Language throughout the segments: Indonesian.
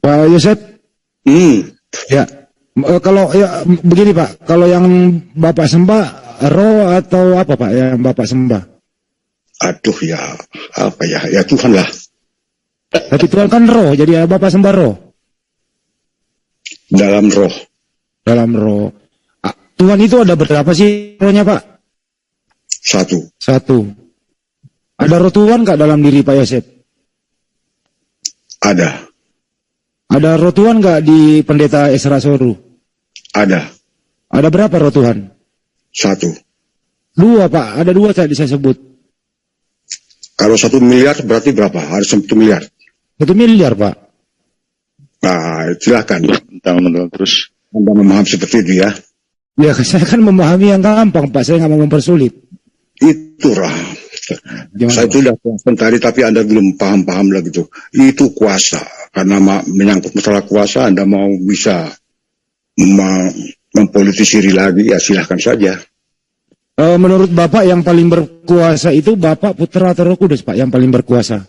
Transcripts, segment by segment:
Pak Yosef, ya, kalau ya begini Pak, kalau yang Bapak sembah roh atau apa Pak yang Bapak sembah? Aduh ya, apa ya, ya Tuhan lah. Tapi Tuhan kan roh, jadi Bapak sembah roh. Dalam roh. Dalam roh. Tuhan itu ada berapa sih rohnya Pak? Satu. Ada roh Tuhan nggak dalam diri Pak Yosef? Ada. Ada roh Tuhan nggak di pendeta Esra Soru? Ada. Ada berapa roh Tuhan? 1. 2 Pak, ada 2 tadi saya sebut. Kalau 1 miliar berarti berapa? Harus 1 miliar. 1 miliar Pak. Nah, silakan. Terus Anda memahami seperti itu ya. Ya saya kan memahami yang gampang Pak, saya nggak mau mempersulit. Itulah. Saya itu sudah paham tadi, tapi Anda belum paham lagi tuh. Itu kuasa. Karena menyangkut masalah kuasa, Anda mau bisa mempolitisiri lagi, ya silahkan saja. Menurut Bapak yang paling berkuasa itu Bapak, Putra atau Roh Kudus Pak yang paling berkuasa?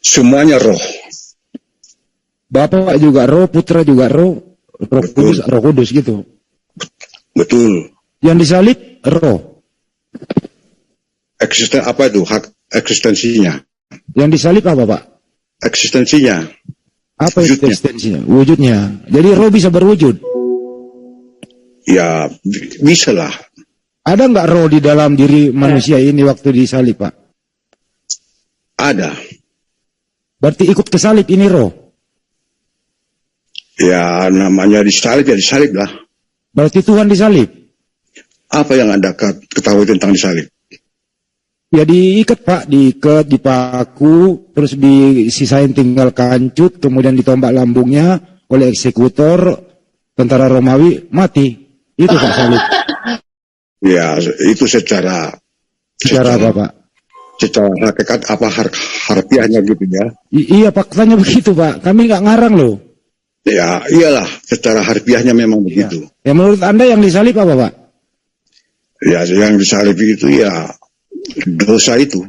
Semuanya roh. Bapak juga roh, Putra juga roh, Roh Kudus gitu. Betul. Yang disalib roh. Apa itu? Hak eksistensinya. Yang disalib apa Pak? Eksistensinya. Apa eksistensinya? Wujudnya. Jadi roh bisa berwujud? Ya, bisa lah. Ada nggak roh di dalam diri manusia ini waktu disalib Pak? Ada. Berarti ikut ke salib ini roh? Ya, namanya disalib, ya disalib lah. Berarti Tuhan disalib? Apa yang Anda ketahui tentang disalib? Ya diikat Pak, diikat, dipaku, terus disisain tinggal kancut, kemudian ditombak lambungnya oleh eksekutor, tentara Romawi, mati. Itu Pak salib. Ya, itu secara apa Pak? Secara hakikat apa harfiahnya gitu ya. Iya faktanya begitu Pak, kami nggak ngarang loh. Ya, iyalah, secara harfiahnya memang begitu. Ya menurut Anda yang disalib apa Pak? Ya, yang disalib itu ya dosa itu.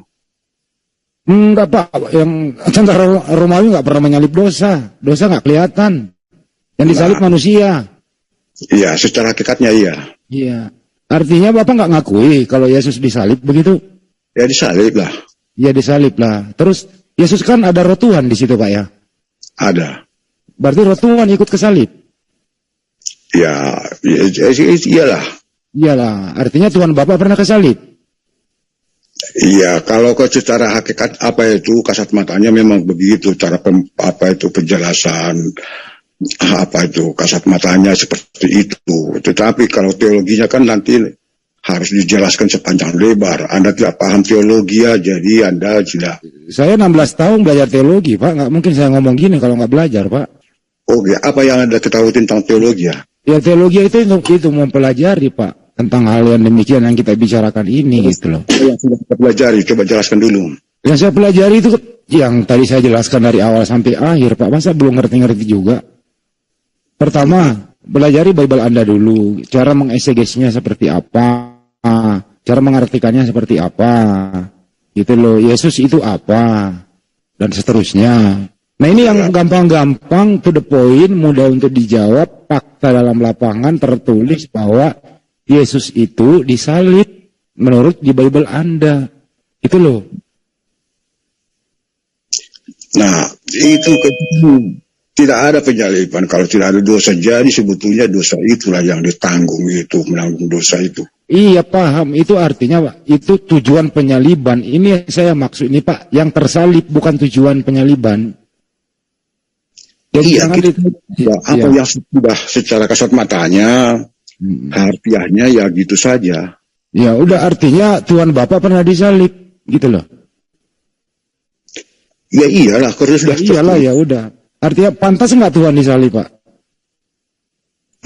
Enggak Pak, yang tentara Romawi nggak pernah menyalib dosa. Dosa nggak kelihatan. Yang disalib manusia. Iya, secara hakikatnya iya. Iya. Artinya Bapak nggak ngakui kalau Yesus disalib begitu? Ya disalib lah. Ya disalib lah. Terus Yesus kan ada roh Tuhan di situ Pak ya? Ada. Berarti roh Tuhan ikut ke salib? Ya, iyalah. Iyalah, artinya Tuhan Bapak pernah ke salib? Iya, kalau secara hakikat apa itu kasat matanya memang begitu, cara penjelasan apa itu kasat matanya seperti itu. Tetapi kalau teologinya kan nanti harus dijelaskan sepanjang lebar. Anda tidak paham teologi ya, jadi Anda tidak. Saya 16 tahun belajar teologi Pak, nggak mungkin saya ngomong gini kalau nggak belajar Pak. Oke, apa yang Anda ketahui tentang teologi ya? Ya teologi itu mempelajari Pak tentang hal yang demikian yang kita bicarakan ini gitu loh. Yang sudah kita pelajari, coba jelaskan dulu. Yang saya pelajari itu yang tadi saya jelaskan dari awal sampai akhir Pak, masa belum ngerti-ngerti juga? Pertama, pelajari Bible Anda dulu, cara mengeksegesinya seperti apa, cara mengartikannya seperti apa, gitu loh. Yesus itu apa, dan seterusnya. Nah ini yang gampang-gampang, to the point, mudah untuk dijawab, fakta dalam lapangan tertulis bahwa Yesus itu disalib menurut di Bible Anda. Itu loh. Nah, itu tidak ada penyaliban. Kalau tidak ada dosa, jadi sebetulnya dosa itulah yang ditanggung itu, menanggung dosa itu. Iya paham, itu artinya Pak, itu tujuan penyaliban. Ini yang saya maksud ini Pak, yang tersalib bukan tujuan penyaliban. Jadi iya, apa yang sudah secara kasat matanya, harfiahnya ya gitu saja. Ya udah, artinya Tuhan Bapak pernah disalib, gitu loh. Ya iyalah, karena sudah. Iyalah ya udah. Artinya pantas nggak Tuhan disalib Pak?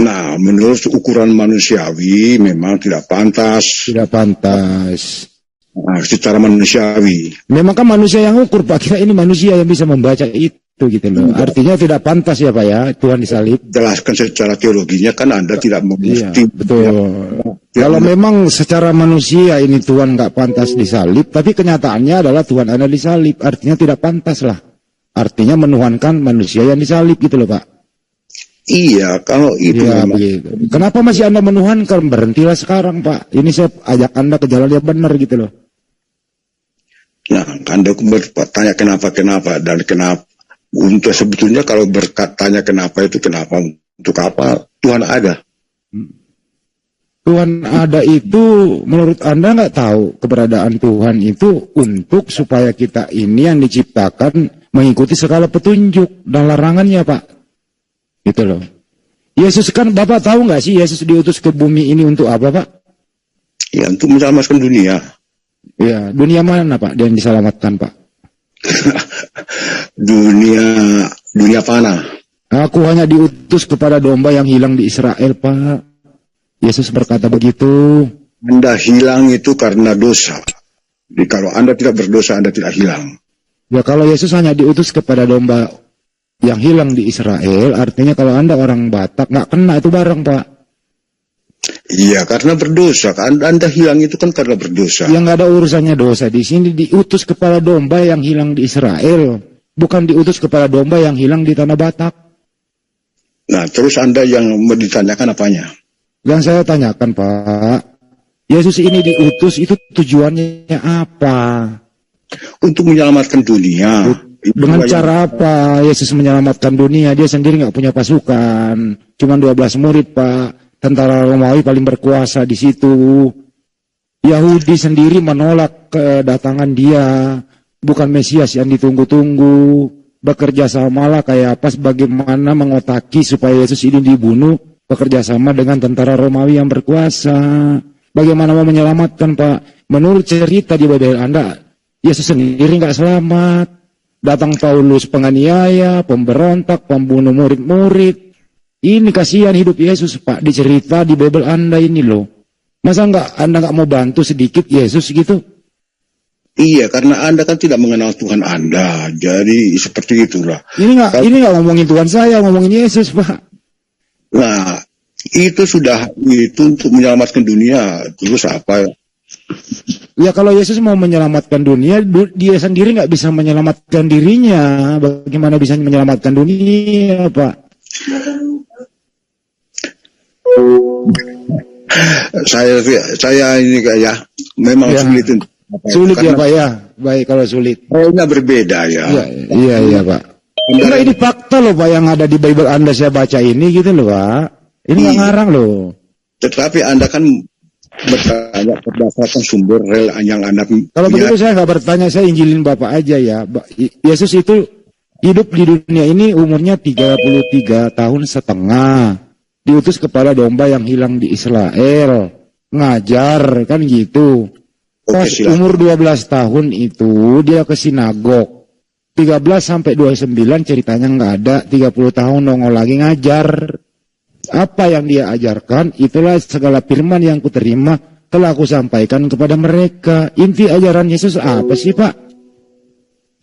Nah, menurut ukuran manusiawi memang tidak pantas. Tidak pantas. Nah, secara manusiawi. Memang kan manusia yang ukur Pak, kita ini manusia yang bisa membaca itu gitu loh. Artinya tidak pantas ya Pak ya, Tuhan disalib. Jelaskan secara teologinya kan Anda tidak mengerti. Iya, betul. Ya. Kalau memang secara manusia ini Tuhan nggak pantas disalib, tapi kenyataannya adalah Tuhan Anda disalib, artinya tidak pantas lah. artinya menuhankan manusia yang disalib gitu loh Pak. Iya, kalau itu Ya memang. begitu. Kenapa masih Anda menuhankan? Berhentilah sekarang Pak. Ini saya ajak Anda ke jalan yang benar gitu loh. Nah, Anda bertanya kenapa dan kenapa. Untuk sebetulnya kalau bertanya kenapa itu kenapa untuk apa Tuhan ada? Tuhan ada itu menurut Anda nggak tahu keberadaan Tuhan itu untuk supaya kita ini yang diciptakan mengikuti segala petunjuk dan larangannya Pak. Gitu loh. Yesus kan Bapak tahu nggak sih Yesus diutus ke bumi ini untuk apa Pak? Ya, untuk menyelamatkan dunia. Ya, dunia mana Pak yang diselamatkan Pak? dunia panah. Aku hanya diutus kepada domba yang hilang di Israel Pak. Yesus berkata begitu. Anda hilang itu karena dosa. Jadi kalau Anda tidak berdosa, Anda tidak hilang. Ya kalau Yesus hanya diutus kepada domba yang hilang di Israel, artinya kalau Anda orang Batak nggak kena itu barang Pak. Iya, karena berdosa. Anda hilang itu kan karena berdosa. Yang nggak ada urusannya dosa di sini diutus kepada domba yang hilang di Israel, bukan diutus kepada domba yang hilang di tanah Batak. Nah, terus Anda yang ditanyakan apanya? Yang saya tanyakan Pak, Yesus ini diutus itu tujuannya apa? Untuk menyelamatkan dunia. Dengan cara apa Yesus menyelamatkan dunia? Dia sendiri nggak punya pasukan, cuma 12 murid Pak. Tentara Romawi paling berkuasa di situ. Yahudi sendiri menolak kedatangan dia, bukan Mesias yang ditunggu-tunggu. Bekerja samalah kayak apa bagaimana mengotaki supaya Yesus ini dibunuh, bekerja sama dengan tentara Romawi yang berkuasa. Bagaimana mau menyelamatkan Pak? Menurut cerita di Bible Anda, Yesus sendiri nggak selamat. Datang Paulus penganiaya, pemberontak, pembunuh murid-murid. Ini kasihan hidup Yesus Pak, dicerita di Bible Anda ini loh. Masa Anda nggak mau bantu sedikit Yesus gitu? Iya, karena Anda kan tidak mengenal Tuhan Anda. Jadi seperti itulah. Ini nggak ngomongin Tuhan saya, ngomongin Yesus Pak. Nah, itu untuk menyelamatkan dunia. Terus apa? Ya kalau Yesus mau menyelamatkan dunia, dia sendiri nggak bisa menyelamatkan dirinya. Bagaimana bisa menyelamatkan dunia Pak? Saya ini ya memang Ya. Sulit ya Pak ya. Baik kalau sulit. Kayaknya berbeda ya. Iya Pak. Enggak, ini fakta loh Pak yang ada di Bible Anda saya baca ini gitu loh Pak. Ini nggak ngarang loh. Tetapi Anda kan bertanya berdasarkan sumber rel yang Anda. Kalau begitu saya nggak bertanya, saya injilin Bapak aja ya. Yesus itu hidup di dunia ini umurnya 33 tahun setengah. Diutus kepada domba yang hilang di Israel. Ngajar kan gitu. Pas umur 12 tahun itu dia ke sinagog. 13 sampai 29 ceritanya nggak ada. 30 tahun nongol lagi ngajar. Apa yang dia ajarkan itulah segala firman yang kuterima telah aku sampaikan kepada mereka. Inti ajaran Yesus apa sih Pak?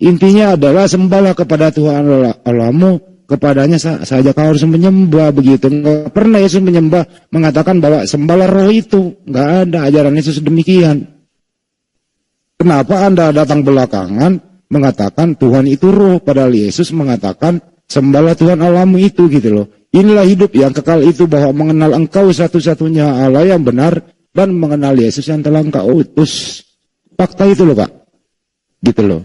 Intinya adalah sembahlah kepada Tuhan Allahmu, kepadanya saja kau harus menyembah begitu. Nggak pernah Yesus menyembah mengatakan bahwa sembahlah roh itu. Nggak ada ajaran Yesus demikian. Kenapa Anda datang belakangan mengatakan Tuhan itu roh, padahal Yesus mengatakan sembahlah Tuhan Allahmu itu gitu loh. Inilah hidup yang kekal itu, bahwa mengenal engkau satu-satunya Allah yang benar dan mengenal Yesus yang telah engkau utus. Fakta itu loh Pak. Gitu loh.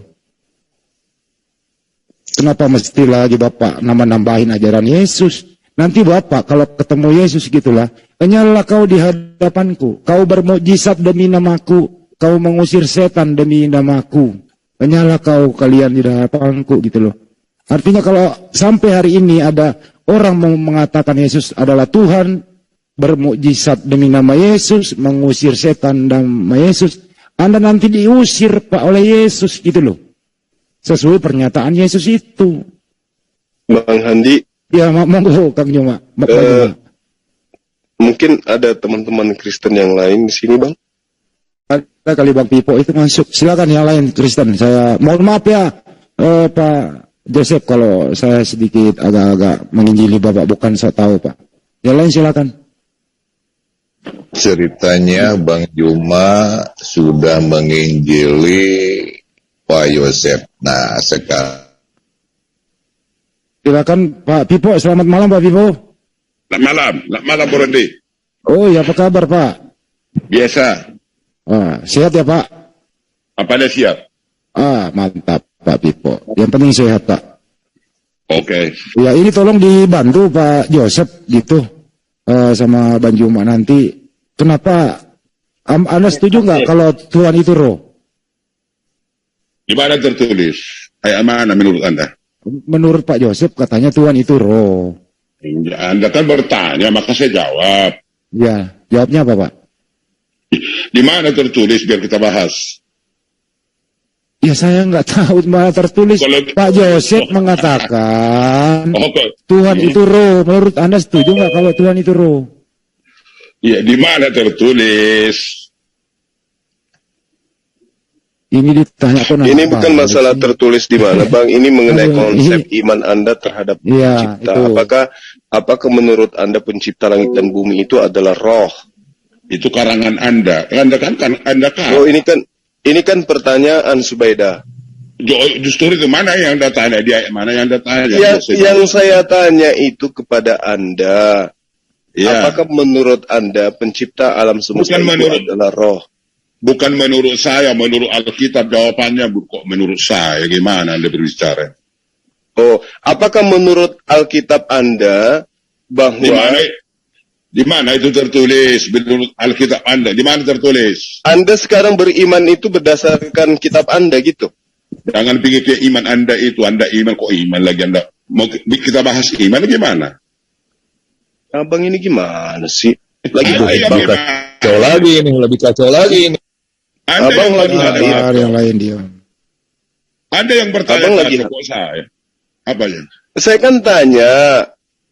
Kenapa mesti lagi Bapak nambahin ajaran Yesus? Nanti Bapak kalau ketemu Yesus gitulah, kenyalah kau di hadapanku, kau bermukjizat demi namaku, kau mengusir setan demi namaku. Kenyalah kalian di hadapanku gitu loh. Artinya kalau sampai hari ini ada orang mau mengatakan Yesus adalah Tuhan, bermukjizat demi nama Yesus, mengusir setan nama Yesus, Anda nanti diusir Pak oleh Yesus gitu loh. Sesuai pernyataan Yesus itu. Bang Handi. Ya, monggo Kang Joma. Mungkin ada teman-teman Kristen yang lain di sini, Bang. Ada kali Bang Pipo itu masuk. Silakan yang lain Kristen. Saya mohon maaf ya Pak Joseph kalau saya sedikit agak-agak menginjili Bapak, bukan saya tahu Pak. Yang lain silakan. Ceritanya Bang Juma sudah menginjili Pak Yosef. Nah, sekarang Silakan Pak Pipo, selamat malam Pak Pipo. Selamat malam Bro Randy. Oh ya, apa kabar Pak? Biasa, Sehat ya Pak? apa ada siap? Mantap Pak Pipo. Yang penting sehat Pak. Oke. Ya ini tolong dibantu Pak Joseph gitu sama Bang Juma nanti. Kenapa Anda setuju nggak kalau Tuhan itu roh? Di mana tertulis? Ayat mana menurut Anda? Menurut Pak Joseph katanya Tuhan itu roh. Ya, Anda kan bertanya, maka saya jawab. Ya, jawabnya apa Pak? Di mana tertulis biar kita bahas? Ya saya nggak tahu mana tertulis. Kalau- Pak Joseph mengatakan Oke. Tuhan itu roh. Menurut Anda setuju nggak kalau Tuhan itu roh? Ya, di mana tertulis? Ini ditanya kok Ini bukan masalah tertulis di mana, Bang. Ini mengenai Aduh, konsep iman Anda terhadap Iya, pencipta. itu. Apakah menurut Anda pencipta langit dan bumi itu adalah roh? Itu karangan Anda. Anda kan Oh, ini kan pertanyaan Subaidah. justru itu mana yang Anda tanya? Di ayat mana yang Anda tanya? Yang saya tanya itu kepada Anda. Ya. Apakah menurut Anda pencipta alam semesta Bukan itu adalah roh? Bukan menurut saya, menurut Alkitab jawabannya. Kok menurut saya? Gimana Anda berbicara? Oh, apakah menurut Alkitab Anda bahwa Di mana itu tertulis? Menurut Alkitab Anda, di mana tertulis? Anda sekarang beriman itu berdasarkan kitab Anda gitu? Jangan pikir ke iman Anda itu, Anda iman kok iman lagi Anda. Mau kita bahas iman gimana? Abang ini gimana sih? Lagi Anda hype, yang Bang. iman. Kacau lagi ini, lebih kacau lagi ini. Anda Abang yang lagi bertanya, Ada yang lain dia. Anda yang bertanya Abang lagi kok saya. Apa ya? Saya kan tanya,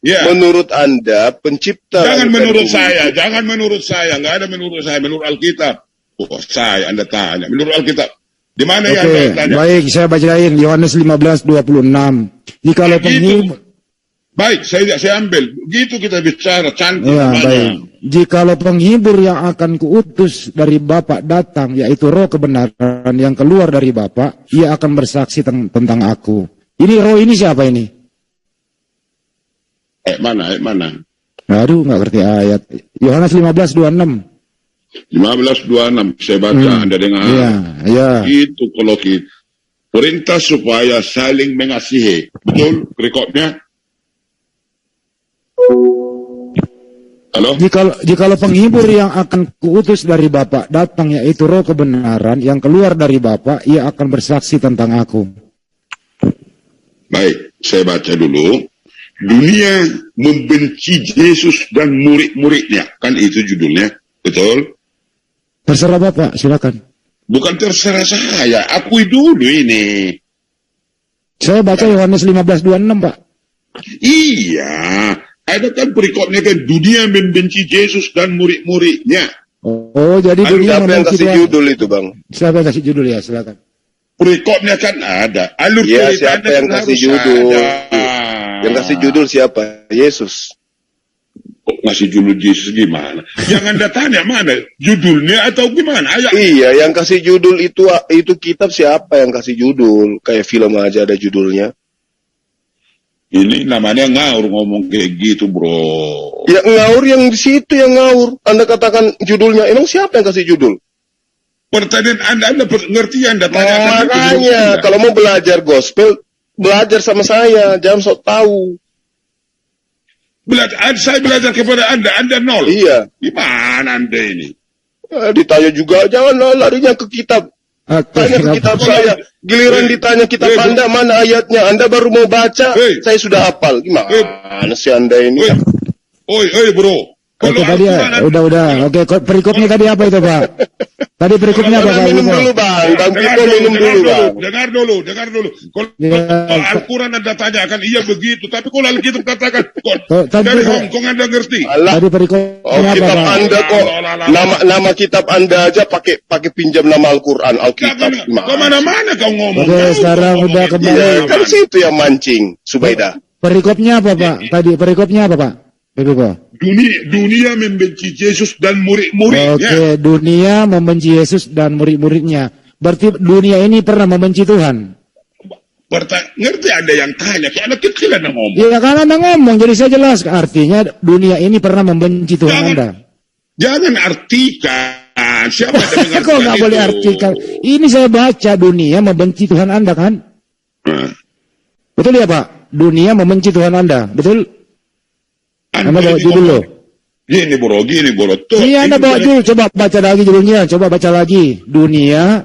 Ya. menurut Anda pencipta Jangan langit dan menurut bumi saya, itu- jangan menurut saya, nggak ada menurut saya, menurut Alkitab. Oh, saya Anda tanya, menurut Alkitab. Di mana yang Oke, Anda tanya? baik, saya bacain Yohanes 15:26. Jikalau Gitu. penghibur, Baik, saya ambil. Begitu kita bicara cantik. ya mana? baik. Jikalau penghibur yang akan kuutus dari Bapa datang, yaitu Roh kebenaran yang keluar dari Bapa, ia akan bersaksi tentang aku. Ini Roh ini siapa ini? Ayat mana? Aduh, nggak ngerti ayat. Yohanes 15:26. 15:26 saya baca, Anda dengar. Iya, iya. Itu kalau kita perintah supaya saling mengasihi. Betul rekodnya? Halo? Jikalau penghibur yang akan kuutus dari Bapa datang, yaitu Roh kebenaran yang keluar dari Bapa, ia akan bersaksi tentang aku. Baik, saya baca dulu. Dunia membenci Yesus dan murid-muridnya. Kan itu judulnya. Betul? Terserah Bapak, silakan. Bukan terserah saya. Akui dulu ini. Saya baca Yohanes 15:26, Pak. Iya. Ada kan perikopnya kan. Dunia membenci Yesus dan murid-muridnya. Oh, jadi dunia Siapa yang membenci kasih Tuhan. judul itu, Bang? Siapa yang kasih judul ya, silakan. Perikopnya kan ada. Alur Ya, ceritanya siapa yang kan kasih harus judul? ada. Yang kasih judul siapa? Yesus. Kok ngasih judul Yesus gimana? Yang Anda tanya mana? Judulnya atau gimana? Ayat. Iya, yang kasih judul itu kitab siapa yang kasih judul? Kayak film aja ada judulnya. Ini namanya ngaur ngomong kayak gitu, bro. Ya ngaur yang di situ yang ngaur. Anda katakan judulnya. Emang siapa yang kasih judul? Pertanyaan Anda ngerti Anda tanyakan. Makanya kalau mau belajar gospel, belajar sama saya, jangan sok tahu. Saya belajar kepada Anda nol. Iya. Gimana Anda ini? Ditanya juga, jangan larinya ke kitab. Tanya ke kitab saya. Giliran ditanya kitab Anda, mana ayatnya? Anda baru mau baca, saya sudah hafal. Gimana sih Anda ini? Oi, bro. Oke, tadi ya, udah. Oke, perikopnya tadi apa itu, Pak? Tadi perikopnya apa, Pak? Minum dulu, Bang. Bang Pipo minum dulu, Bang. Dengar dulu. Kalau Al-Quran Anda tanyakan, iya begitu. Tapi kalau Alkitab katakan, dari Hongkong Anda ngerti. Tadi perikopnya apa, Kitab Pak? Anda kok, nama kitab Anda aja pakai pinjam nama Al-Quran, Alkitab. Kemana-mana kau ngomong. Oke, sekarang udah kembali. Kan situ yang mancing, Subaidah. Perikopnya apa, Pak? Tadi perikopnya apa, Pak? Dunia membenci Yesus dan murid-muridnya. Oke, dunia membenci Yesus dan murid-muridnya. Berarti dunia ini pernah membenci Tuhan. Ngerti Anda yang tanya, kayak anak kecil Anda ngomong. Ya kan Anda ngomong, jadi saya jelas. Artinya dunia ini pernah membenci Tuhan Anda. Jangan artikan. Siapa yang mengartikan Kok nggak boleh artikan? Ini saya baca, dunia membenci Tuhan Anda kan? Betul ya Pak? Dunia membenci Tuhan Anda, betul? Anda bawa judul loh. Gini bro. Iya Anda bawa judul, coba baca lagi judulnya, coba baca lagi. Dunia,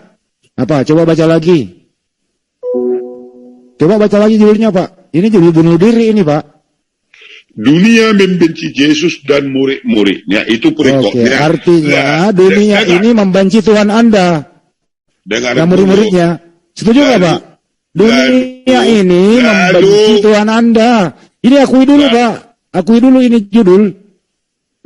apa? Coba baca lagi. Coba baca lagi judulnya Pak. Ini judul bunuh diri ini Pak. Dunia membenci Yesus dan murid-muridnya. Itu perikopnya. Artinya dunia ini membenci Tuhan Anda dan murid-muridnya. Setuju nggak Pak? Dunia ini membenci Tuhan Anda. Ini akui dulu Pak. Akui dulu ini judul.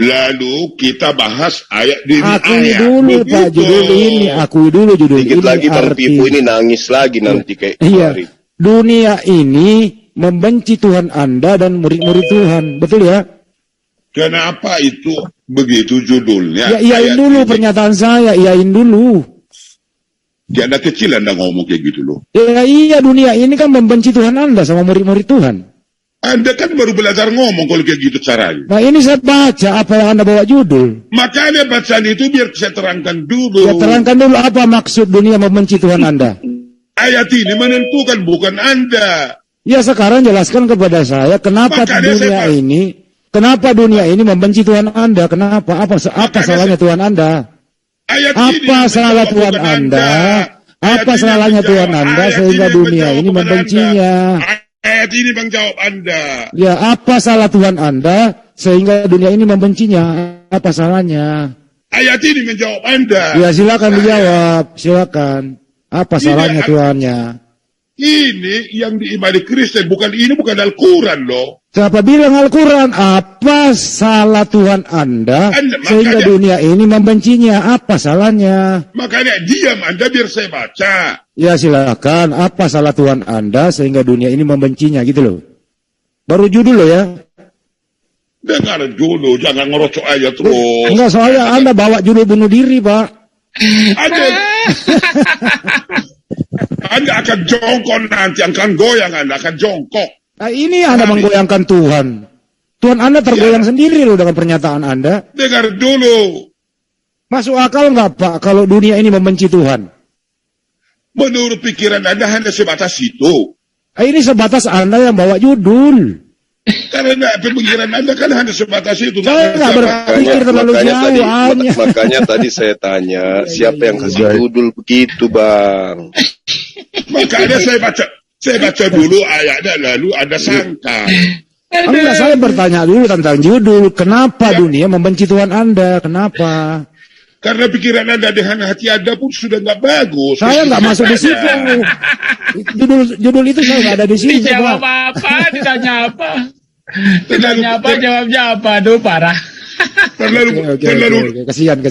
Lalu kita bahas ayat demi Akui ayat. dulu Begitu. Pak judul ini. Akui dulu judul ini. Dikit lagi Bang Pipo ini nangis lagi nanti kayak Iya. kemarin. Dunia ini membenci Tuhan Anda dan murid-murid Tuhan. Betul ya? Kenapa itu begitu judulnya? Ya iyain Ayat dulu ini. pernyataan saya. Iyain dulu. Dia anak kecil Anda ngomong kayak gitu loh. Ya iya dunia ini kan membenci Tuhan Anda sama murid-murid Tuhan. Anda kan baru belajar ngomong kalau kayak gitu caranya. Nah ini saya baca apa yang Anda bawa judul. Makanya bacaan itu biar saya terangkan dulu. Ya terangkan dulu apa maksud dunia membenci Tuhan Anda. Ayat ini menentukan, bukan Anda. Ya sekarang jelaskan kepada saya kenapa Makanya kenapa dunia ini membenci Tuhan Anda? Kenapa? Apa salahnya Tuhan Anda? Ayat ini Apa salah menjawab Tuhan bukan Anda? Ayat Apa ini salahnya menjawab. Tuhan Anda Ayat sehingga ini dunia menjawab ini bukan membencinya? Anda. Ayat ini menjawab Anda. Ya apa salah Tuhan Anda sehingga dunia ini membencinya? Apa salahnya? Ayat ini menjawab Anda. Ya silakan dijawab, silakan. Apa salahnya Tuhannya? Ini yang diimani Kristen, bukan Al-Quran loh. Siapa bilang Al-Quran? Apa salah Tuhan Anda sehingga makanya- dunia ini membencinya? Apa salahnya? Makanya diam Anda biar saya baca. Ya silakan. Apa salah Tuhan Anda sehingga dunia ini membencinya gitu loh. Baru judul loh ya. Dengar dulu, jangan ngerocok aja terus. Enggak soalnya Anda bawa judul bunuh diri Pak. Anda akan jongkok nanti, akan goyang Anda, akan jongkok. Nah, ini Anda menggoyangkan Tuhan. Tuhan Anda tergoyang sendiri loh dengan pernyataan Anda. Dengar dulu. Masuk akal nggak Pak kalau dunia ini membenci Tuhan? Menurut pikiran Anda hanya sebatas itu. Nah, ini sebatas Anda yang bawa judul. Karena pemikiran Anda kan hanya sebatas itu. Saya nggak berpikir terlalu jauh. hanya. Makanya tadi saya tanya siapa yang kasih judul begitu Bang. Makanya saya baca dulu ayatnya, lalu Anda sangka. Enggak, saya bertanya dulu tentang judul. Kenapa dunia membenci Tuhan Anda? Kenapa? Karena pikiran Anda dengan hati Anda pun sudah nggak bagus. Saya nggak masuk di situ. Judul itu saya nggak ada di situ. Dijawab Pak. apa? Ditanya apa? Ditanya apa? Jawabnya apa? Aduh parah. Terlalu Kasihan.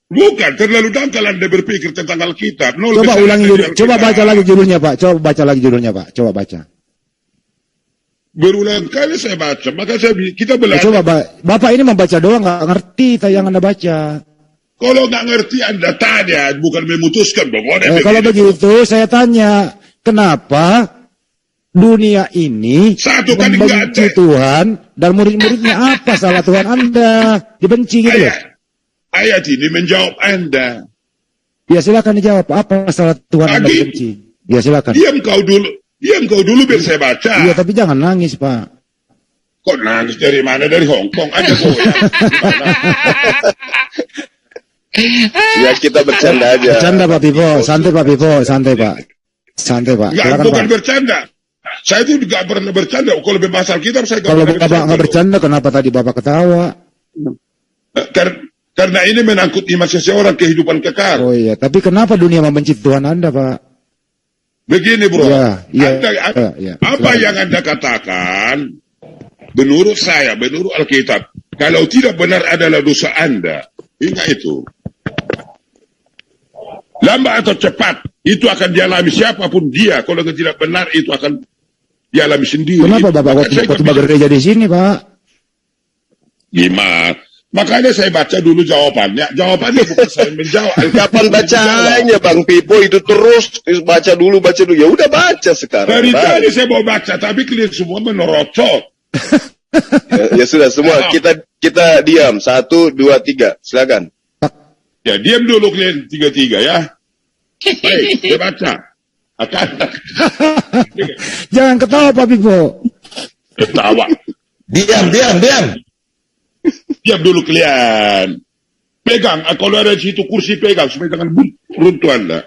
bukan terlalu dangkal Anda berpikir tentang Alkitab. Coba ulangi judul. Coba baca lagi judulnya Pak. Coba baca lagi judulnya Pak. Coba baca. Berulang kali saya baca, maka kita belajar. Coba Bapak ini membaca doang nggak ngerti yang Anda baca. Kalau nggak ngerti Anda tanya, bukan memutuskan. Kalau begitu saya tanya, kenapa dunia ini membenci Tuhan dan murid-muridnya? Apa salah Tuhan Anda dibenci gitu loh? Ayat ini menjawab Anda. Ya silakan dijawab. Apa salah Tuhan Anda dibenci? Ya silakan. Diam kau dulu biar saya baca. Iya tapi jangan nangis Pak. Kok nangis dari mana? Dari Hong Kong aja goyang. Ya kita bercanda aja. Bercanda Pak Pipo, santai Pak Pipo, santai Pak. Silakan Bukan Pak. bercanda. Saya itu nggak pernah bercanda. Kalau bahasa Alkitab saya nggak Kalau pernah Bapak nggak bercanda, kenapa tadi Bapak ketawa? Karena ini menangkut iman seseorang kehidupan kekal. Oh iya, tapi kenapa dunia membenci Tuhan Anda Pak? Begini bro, Iya. Apa yang Anda katakan, menurut saya, menurut Alkitab, kalau tidak benar adalah dosa Anda, ingat itu. Lambat atau cepat, itu akan dialami siapapun dia. Kalau tidak benar, itu akan dialami sendiri. Kenapa Bapak waktu gereja di sini Pak? Gimana? Makanya saya baca dulu jawabannya. Jawabannya bukan saya menjawab. Kapan bacaannya Bang Pipo itu terus baca dulu. Ya udah baca sekarang. Dari tadi saya mau baca, tapi kalian semua menerocot. Ya sudah semua kita diam. 1, 2, 3. Silakan. Ya diam dulu kalian 3-3 ya. Baik, saya baca. Jangan ketawa Pak Pipo. Ketawa. Diam. Diam dulu kalian. Pegang, kalau ada di situ kursi pegang supaya jangan runtuh Anda.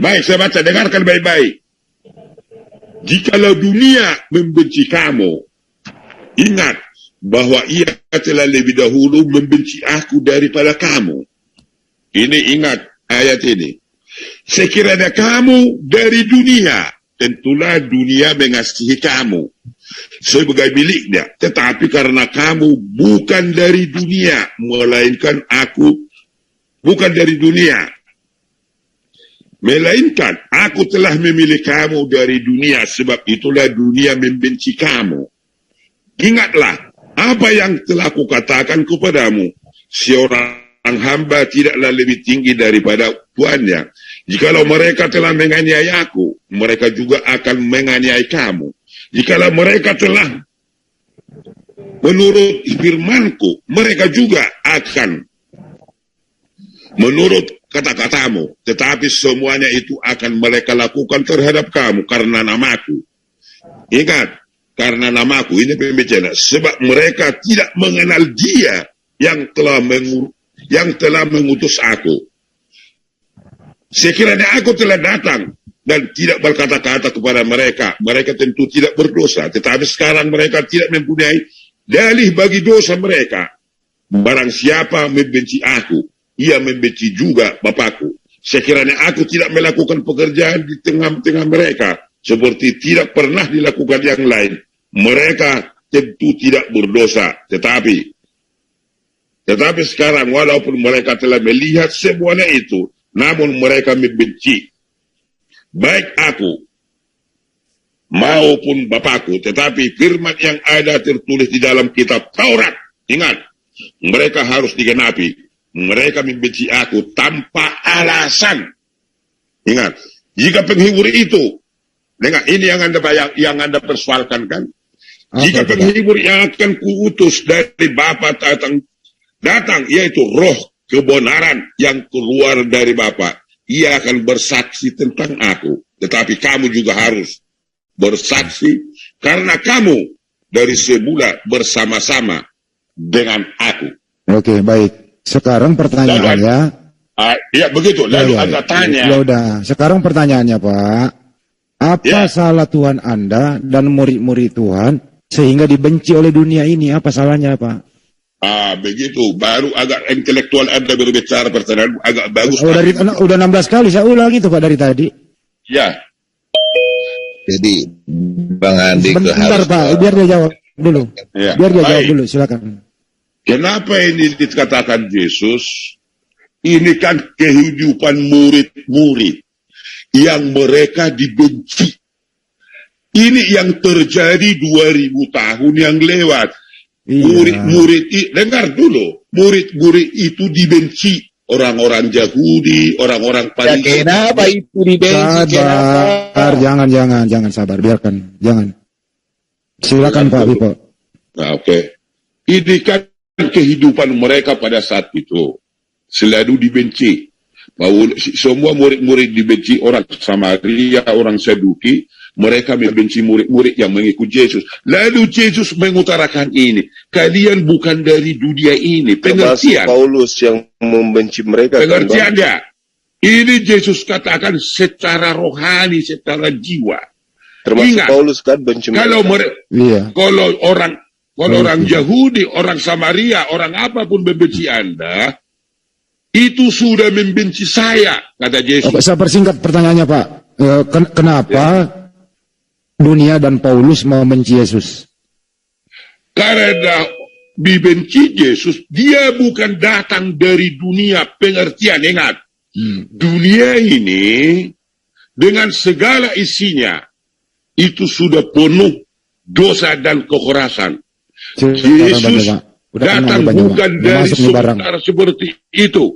Baik, saya baca, dengarkan baik-baik. Jikalau dunia membenci kamu, ingat bahwa ia telah lebih dahulu membenci aku daripada kamu. Ini ingat ayat ini. Sekiranya kamu dari dunia, tentulah dunia mengasihi kamu sebagai miliknya. Tetapi karena kamu bukan dari dunia, melainkan aku bukan dari dunia, melainkan aku telah memilih kamu dari dunia, sebab itulah dunia membenci kamu. Ingatlah apa yang telah kukatakan kepadamu, seorang hamba tidaklah lebih tinggi daripada tuannya. Jikalau mereka telah menganiaya aku, mereka juga akan menganiaya kamu. Jikalau mereka telah menurut firmanku, mereka juga akan menurut kata-katamu. Tetapi semuanya itu akan mereka lakukan terhadap kamu karena namaku. Ingat, karena namaku, ini pembicara. Sebab mereka tidak mengenal Dia yang telah mengutus aku. Sekiranya aku telah datang dan tidak berkata-kata kepada mereka, mereka tentu tidak berdosa. Tetapi sekarang mereka tidak mempunyai dalih bagi dosa mereka. Barang siapa membenci aku, ia membenci juga Bapakku. Sekiranya aku tidak melakukan pekerjaan di tengah-tengah mereka, seperti tidak pernah dilakukan yang lain, mereka tentu tidak berdosa. Tetapi sekarang walaupun mereka telah melihat semuanya itu, namun mereka membenci baik aku maupun Bapakku. Tetapi firman yang ada tertulis di dalam kitab Taurat, ingat, mereka harus digenapi. Mereka membenci aku tanpa alasan. Ingat, jika penghibur itu, dengar, ini yang anda persoalkan kan? Jika penghibur yang akan kuutus dari Bapa datang, yaitu roh kebenaran yang keluar dari Bapa, ia akan bersaksi tentang aku. Tetapi kamu juga harus bersaksi karena kamu dari semula bersama-sama dengan aku. Oke, baik. Sekarang pertanyaannya. Ya begitu. Lalu Anda tanya. Ya udah. Sekarang pertanyaannya Pak, apa salah Tuhan Anda dan murid-murid Tuhan sehingga dibenci oleh dunia ini? Apa salahnya Pak? Begitu. Baru agak intelektual Anda berbicara, pertanyaan agak bagus. Udah 16 kali saya ulang itu Pak dari tadi. Ya. Jadi Bang Andi Bentar Pak, biar dia jawab dulu. Ya. Biar dia jawab dulu, silakan. Kenapa ini dikatakan Yesus? Ini kan kehidupan murid-murid yang mereka dibenci. Ini yang terjadi 2000 tahun yang lewat. Murid-murid, dengar dulu, murid-murid itu dibenci. Orang-orang Yahudi, orang-orang Farisi. Ya, kenapa itu dibenci? Sabar, jangan sabar, biarkan, jangan. Silakan Pak Pipo. Nah, oke. Ini kan kehidupan mereka pada saat itu selalu dibenci. Semua murid-murid dibenci, orang Samaria, orang Saduki. Mereka membenci murid-murid yang mengikuti Yesus. Lalu Yesus mengutarakan ini. Kalian bukan dari dunia ini. Pengertian. Paulus yang membenci mereka. Pengertian dia. Ini Yesus katakan secara rohani, secara jiwa. Termasuk Ingat, Paulus kan benci mereka. Kalau orang Yahudi, orang Samaria, orang apapun membenci Anda, itu sudah membenci saya, kata Yesus. Saya persingkat pertanyaannya Pak. Kenapa dunia dan Paulus membenci Yesus? Karena dibenci Yesus, dia bukan datang dari dunia. Pengertian, ingat. Dunia ini dengan segala isinya itu sudah penuh dosa dan kekerasan. datang bukan dari sementara seperti itu.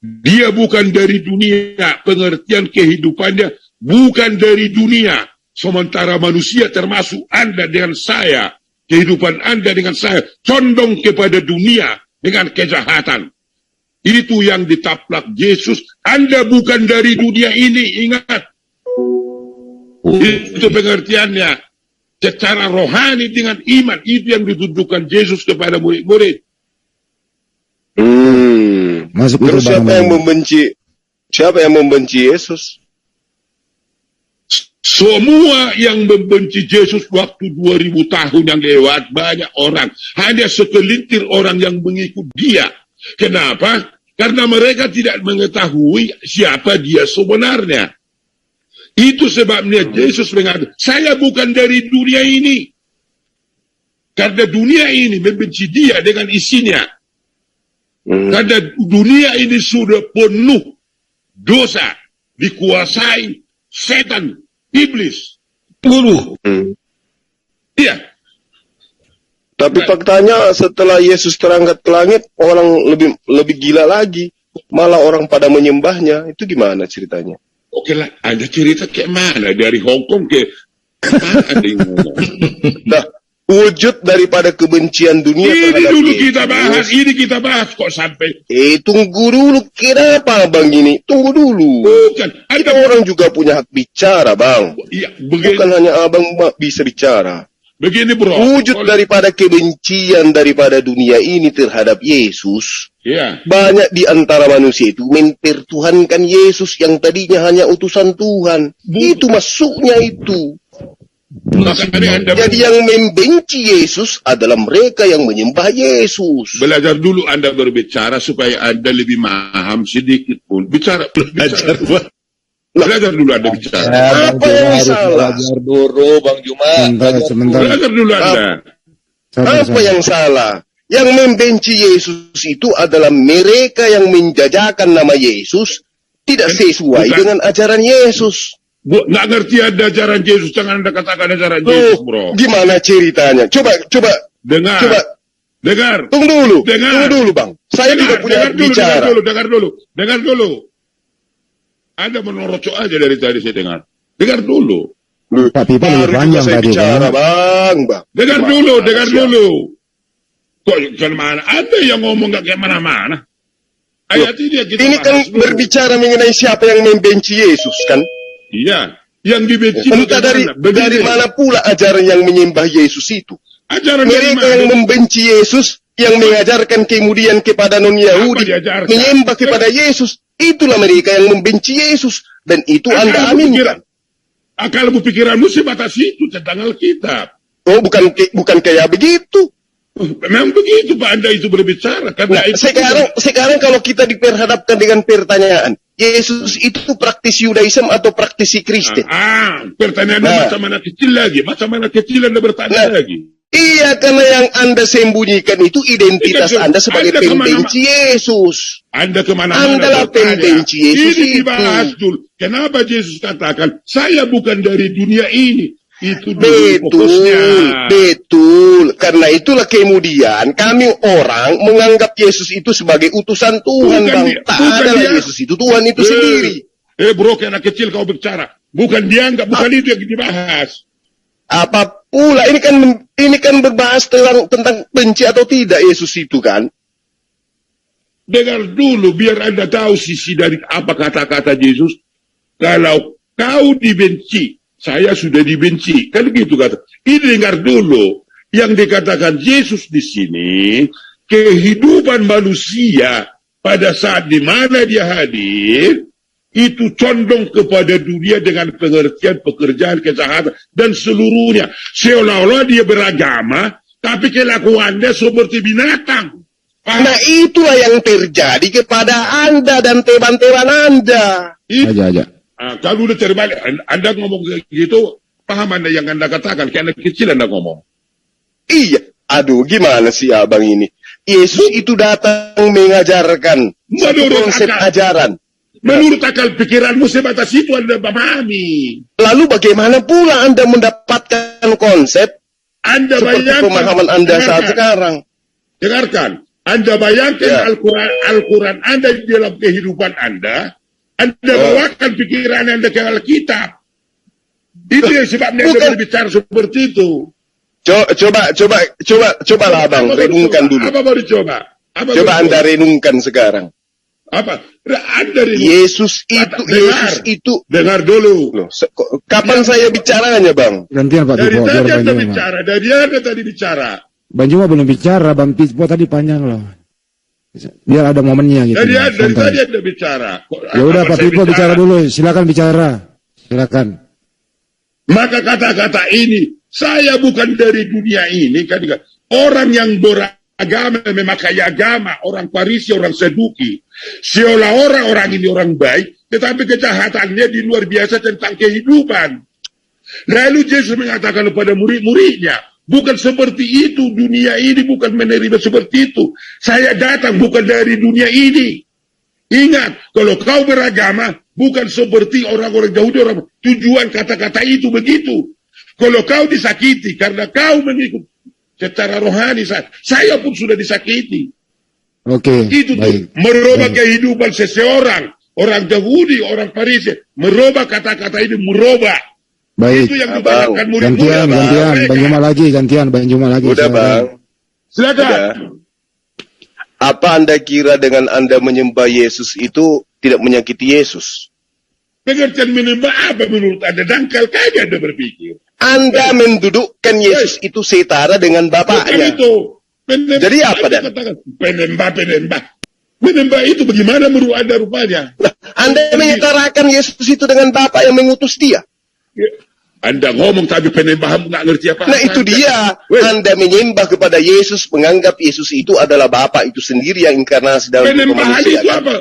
Dia bukan dari dunia, pengertian kehidupannya bukan dari dunia. Sementara manusia termasuk Anda dengan saya, kehidupan Anda dengan saya, condong kepada dunia dengan kejahatan. Itu yang ditaplak Yesus. Anda bukan dari dunia ini, ingat. Itu pengertiannya. Secara rohani dengan iman, itu yang ditujukan Yesus kepada murid-murid. Masuk Terus itu siapa yang membenci Yesus? Semua yang membenci Yesus waktu 2000 tahun yang lewat, banyak orang. Hanya segelintir orang yang mengikut dia. Kenapa? Karena mereka tidak mengetahui siapa dia sebenarnya. Itu sebabnya Yesus mengatakan, saya bukan dari dunia ini. Karena dunia ini membenci dia dengan isinya. Karena dunia ini sudah penuh dosa, dikuasai setan, iblis, guru. Iya. Tapi faktanya setelah Yesus terangkat ke langit, orang lebih gila lagi. Malah orang pada menyembahnya. Itu gimana ceritanya? Oke lah, Anda cerita kayak mana? Dari Hongkong ke mana ada yang ngomong? Nah, wujud daripada kebencian dunia Ini terhadap dulu Yesus. kita bahas kok sampai. Tunggu dulu, kenapa bang ini? Tunggu dulu. Bukan, Kita orang juga punya hak bicara, bang. Iya, Bukan hanya abang bisa bicara. begini bro. Wujud daripada kebencian daripada dunia ini terhadap Yesus. Iya. Banyak di antara manusia itu mempertuhankan Yesus yang tadinya hanya utusan Tuhan. Itu masuknya itu. Jadi yang membenci Yesus adalah mereka yang menyembah Yesus. Belajar dulu Anda berbicara supaya Anda lebih paham sedikit pun. Belajar dulu Anda bicara. Apa yang salah? Belajar dulu Bang Juma. Sebentar. Belajar dulu Anda. Apa yang salah? Yang membenci Yesus itu adalah mereka yang menjajakan nama Yesus tidak sesuai dengan ajaran Yesus. Nggak ngerti ada ajaran Yesus, jangan Anda katakan ajaran Yesus, bro. Gimana ceritanya? Coba. Dengar. Tunggu dulu, Bang. Saya juga punya hak bicara. Dengar dulu. Anda menorocok aja dari tadi saya dengar. Dengar dulu. Pak Pipa lebih panjang saya tadi. bicara, Bang. Dengar dulu. Kok kemana? Anda yang ngomong nggak kayak mana-mana. Ayat Ini kan berbicara mengenai siapa yang membenci Yesus, kan? Iya, yang dibenci. Entah dari mana pula ajaran yang menyembah Yesus itu. Ajaran Mereka yang membenci Yesus, yang mengajarkan kemudian kepada non-Yahudi, menyembah kepada Yesus. Itulah mereka yang membenci Yesus. Dan itu Anda aminkan. Akalmu pikiranmu sebatas itu tentang Alkitab. Oh, bukan kayak begitu. Memang begitu Pak Anda itu berbicara. Karena itu sekarang kalau kita diperhadapkan dengan pertanyaan, Yesus itu praktis Yudaism atau praktisi Kristen? Pertanyaannya macam mana kecil lagi. Macam mana kecil Anda bertanya lagi. Iya, karena yang Anda sembunyikan itu identitas Anda sebagai pembenci Yesus. Anda kemana-mana Anda lah pembenci Yesus ini dibahas dulu. Kenapa Yesus katakan, saya bukan dari dunia ini. Itu betul. Karena itulah kemudian kami orang menganggap Yesus itu sebagai utusan Tuhan, Bang. Tak adalah Yesus itu Tuhan itu sendiri. Bro, anak kecil kau bicara. Bukan dianggap, bukan itu yang dibahas. Apa pula ini kan berbahas tentang benci atau tidak Yesus itu kan? Dengar dulu biar Anda tahu sisi dari apa kata-kata Yesus. Kalau kau dibenci, saya sudah dibenci. Kan begitu kata. Ini dengar dulu. Yang dikatakan Yesus di sini, kehidupan manusia pada saat di mana dia hadir, itu condong kepada dunia dengan pengertian pekerjaan kejahatan dan seluruhnya. Seolah-olah dia beragama, tapi kelakuannya seperti binatang. Nah itulah yang terjadi kepada Anda dan teman-teman Anda. Aja. Kalau udah terbalik, Anda ngomong gitu, paham Anda yang Anda katakan, kayak anak kecil Anda ngomong. Iya, aduh gimana sih abang ini? Yesus itu datang mengajarkan satu konsep ajaran. Menurut akal pikiranmu sebatas itu Anda pahami. Lalu bagaimana pula Anda mendapatkan konsep Anda seperti bayangkan, pemahaman Anda saat sekarang? dengarkan. Anda bayangkan Ya. Al-Quran Anda di dalam kehidupan Anda bawakan pikiran Anda ke Alkitab. Itu yang sebabnya Anda Bukan. berbicara seperti itu. Cobalah abang, Apa mau renungkan dicoba? dulu. Apa mau dicoba? Apa Coba mau Anda dicoba? renungkan sekarang. Apa? Anda renung. Yesus Dengar. itu. Dengar dulu. Loh, kapan saya bicaranya, Bang? Gantian Pak Dari Pipo, biar tadi Bang Anda Juma. bicara. Dari Anda tadi bicara. Bang Juma belum bicara, Bang Pipo tadi panjang loh. Biar ada momennya gitu. Dari santai. tadi Anda bicara. Ya udah Apa Pak saya Pipo bicara dulu, silakan bicara. Silakan. Maka kata-kata ini, saya bukan dari dunia ini. Kan orang yang beragama, memakai agama, orang Parisi, orang Saduki, seolah orang ini orang baik, tetapi kejahatannya di luar biasa tentang kehidupan. Lalu Yesus mengatakan kepada murid-muridnya, bukan seperti itu dunia ini, bukan menerima seperti itu. Saya datang bukan dari dunia ini. Ingat, kalau kau beragama, bukan seperti orang-orang Yahudi, tujuan kata-kata itu begitu. Kalau kau disakiti karena kau mengikut secara rohani, saya pun sudah disakiti. Oke, Itu tuh, baik. merubah kehidupan seseorang, orang Yahudi, orang Parisi, merubah kata-kata ini, merubah. Baik. Itu yang Abang. ditanyakan murid-murid. Gantian, Bang Juma lagi, gantian, Bang Juma lagi. Udah, silakan. Bang. Silakan. Udah. Apa Anda kira dengan Anda menyembah Yesus itu tidak menyakiti Yesus? Pengertian menyembah apa menurut Anda? Dangkal kaya Anda berpikir. Anda mendudukkan Yesus itu setara dengan Bukan Bapaknya. itu. Penyembah, Jadi apa, Anda Dan? katakan, penyembah. Menyembah itu bagaimana menurut Anda rupanya? Nah, Anda menyetarakan Yesus itu dengan Bapa yang mengutus dia. Anda ngomong tapi penyembah nggak ngerti apa-apa. Nah itu dia. Weh, Anda menyembah kepada Yesus, menganggap Yesus itu adalah Bapa itu sendiri yang inkarnasi dalam tubuh penyembahan manusia. itu apa?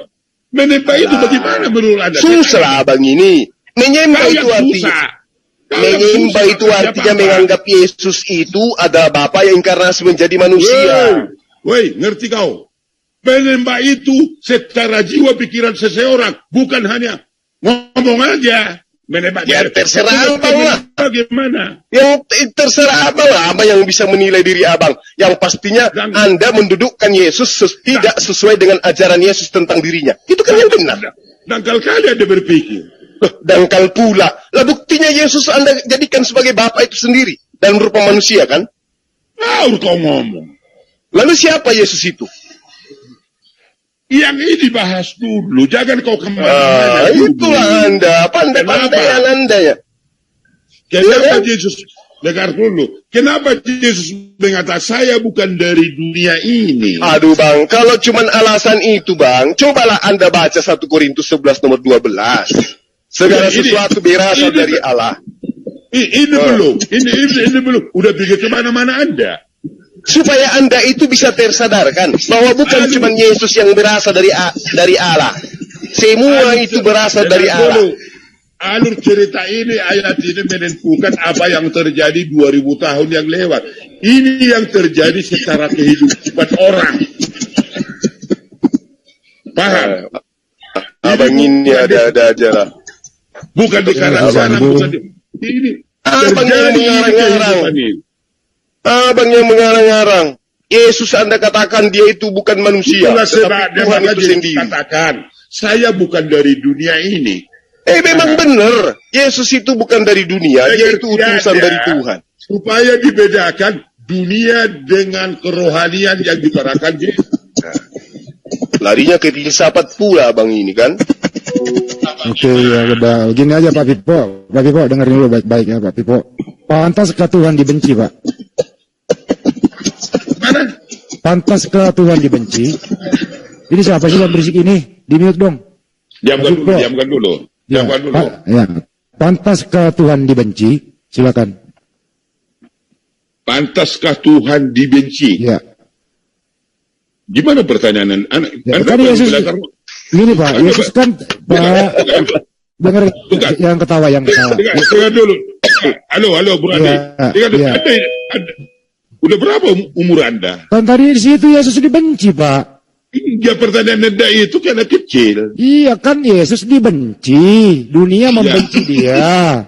Menyembah itu bagaimana menurut Anda? Susah abang ini. Menyembah Kau itu yang artinya. susah. Kau yang Menyembah susah, itu nggak ngerti artinya apa-apa. menganggap Yesus itu adalah Bapa yang inkarnasi menjadi manusia. Woi, ngerti kau? Penyembah itu secara jiwa pikiran seseorang, bukan hanya ngomong aja. Menyembah Ya, terserah abang lah. Bagaimana? Yang terserah abang lah, abang yang bisa menilai diri abang. Yang pastinya Anda mendudukkan Yesus tidak sesuai dengan ajaran Yesus tentang dirinya. Itu kan yang benar. Dangkal kali Anda berpikir. Loh, dangkal pula. Lah buktinya Yesus Anda jadikan sebagai Bapa itu sendiri. Dan rupa manusia kan? Tahu kau ngomong. Lalu siapa Yesus itu? Yang ini bahas dulu, jangan kau kemana-mana. dulu. Itulah Anda. Pandai-pandaian Anda ya. Kenapa Yesus, dengar dulu, kenapa Yesus mengatakan saya bukan dari dunia ini? Aduh bang, kalau cuman alasan itu bang, cobalah Anda baca 1 Korintus 11 nomor 12. Segala Ini- sesuatu berasal ini- dari Allah. Ini belum, ini belum, udah pikir kemana-mana Anda. Supaya Anda itu bisa tersadarkan bahwa bukan cuma Yesus yang berasal dari Allah. Semua itu berasal dari Dengar Allah. dulu. Alur cerita ini, ayat ini menentukan apa yang terjadi 2000 tahun yang lewat. Ini yang terjadi secara kehidupan orang. Paham? Abang ini ada aja lah. Bukan di kanan sana, Bang. bukan di... Ini Abang yang terjadi di mengarang-arang. kehidupan ini. Abang yang mengarang-arang. Yesus Anda katakan dia itu bukan manusia, Itulah tetapi sebabnya Tuhan itu lagi sendiri. katakan, saya bukan dari dunia ini. Memang benar. Yesus itu bukan dari dunia, dia itu utusan Pengertiannya, dari Tuhan. Supaya dibedakan dunia dengan kerohanian yang dibicarakan Yesus. Larinya ke filsafat pula abang ini kan. Oke, ya udah. Gini aja Pak Pipo. Pak Pipo dengerin dulu baik-baik ya Pak Pipo. Pantaskah Tuhan dibenci, Pak? Mana? Pantaskah Tuhan dibenci? Ini siapa sih yang berisik ini? Di mute dong. Diamkan dulu, Bro. diamkan dulu. Ya, Diamkan dulu. ya. Pantaskah Tuhan dibenci? Silakan. Pantaskah Tuhan dibenci? Ya. Gimana pertanyaan anak? Ya, Anda kan baru Yesus, bilang, gini Pak, Yesus kan Pak, dengar Bukan. yang ketawa. Dengar dulu. Halo, Bro Andi. Ya, Dengar dulu. ya. Anda, udah berapa umur Anda? Kan tadi di situ Yesus dibenci, Pak. Ya pertanyaan Anda itu karena kecil. Iya kan Yesus dibenci, dunia membenci dia.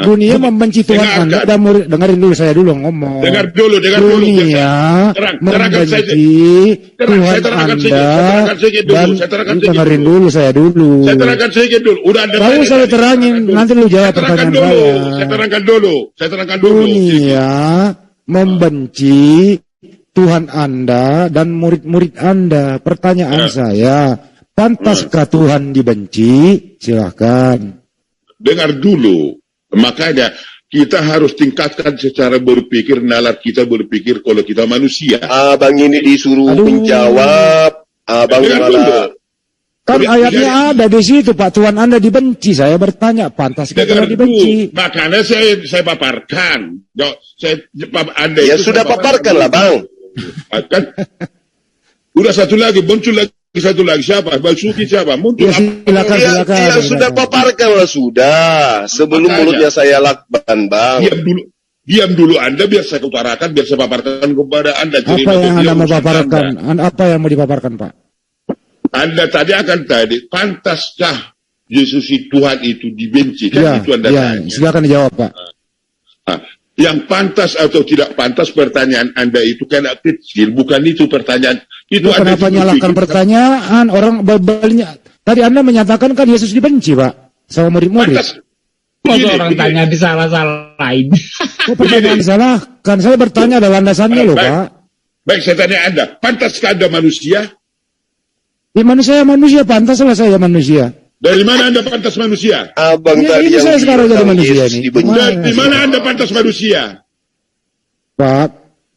Dunia membenci Tuhan Dengarkan. Anda dan murid. Dengarin dulu saya dulu ngomong. Dengar dulu. Dunia Terangkan saya. membenci Tuhan Saya terangkan sedikit, Anda saya terangkan sedikit dulu, dan saya terangkan sedikit dengerin dulu. dulu saya dulu. Saya terangkan sedikit dulu. Udah Anda Tahu saya terangin, nanti lu jawab Saya terangkan pertanyaan dulu. saya. Saya terangkan dulu. Saya terangkan dulu. Dunia membenci Tuhan Anda dan murid-murid Anda. Pertanyaan saya, pantaskah Tuhan dibenci? Silahkan. Dengar dulu. Makanya kita harus tingkatkan secara berpikir, nalar kita berpikir kalau kita manusia. Abang ini disuruh Aduh. menjawab. Abang Dengar malah dulu. Kan Udah, ayatnya ada di situ, Pak. Tuhan Anda dibenci. Saya bertanya, pantaskah Dengar Tuhan dibenci? dulu. Makanya saya paparkan. Anda ya itu sudah saya paparkan lah bang. Kan? Udah satu lagi, muncul lagi satu lagi. Siapa? Basuki siapa? Muncul Ya, silakan, Ya, silakan. ya sudah paparkan lah sudah. Sebelum Makanya. mulutnya saya lakban bang. Diam dulu Anda, biar saya utarakan, biar saya paparkan kepada Anda. Jadi Apa yang nanti Anda mau urusan paparkan? Anda. Apa yang mau dipaparkan, Pak? Anda tadi pantaskah Yesus Tuhan itu dibenci? Kan Ya, itu Anda ya, tanya. silakan dijawab, Pak. Nah, yang pantas atau tidak pantas pertanyaan Anda itu karena kecil, bukan itu pertanyaan. Itu Lu kenapa Anda nyalakan berpikir- pertanyaan orang berbalnya? Tadi Anda menyatakan kan Yesus dibenci, Pak, sama murid-murid. Pantas. Masa Begini, orang begini. tanya disalah-salahin. Kok pertanyaan disalahkan? Saya bertanya ada landasannya loh, Baik. Pak. Baik, saya tanya Anda, pantaskah Anda manusia? Di mana saya manusia, pantaslah saya manusia. Dari mana Anda pantas manusia? Abang Ya, tadi ini yang saya sekarang jadi bilang manusia Yesus nih. dibenci. Dari mana Anda pantas manusia? Pak,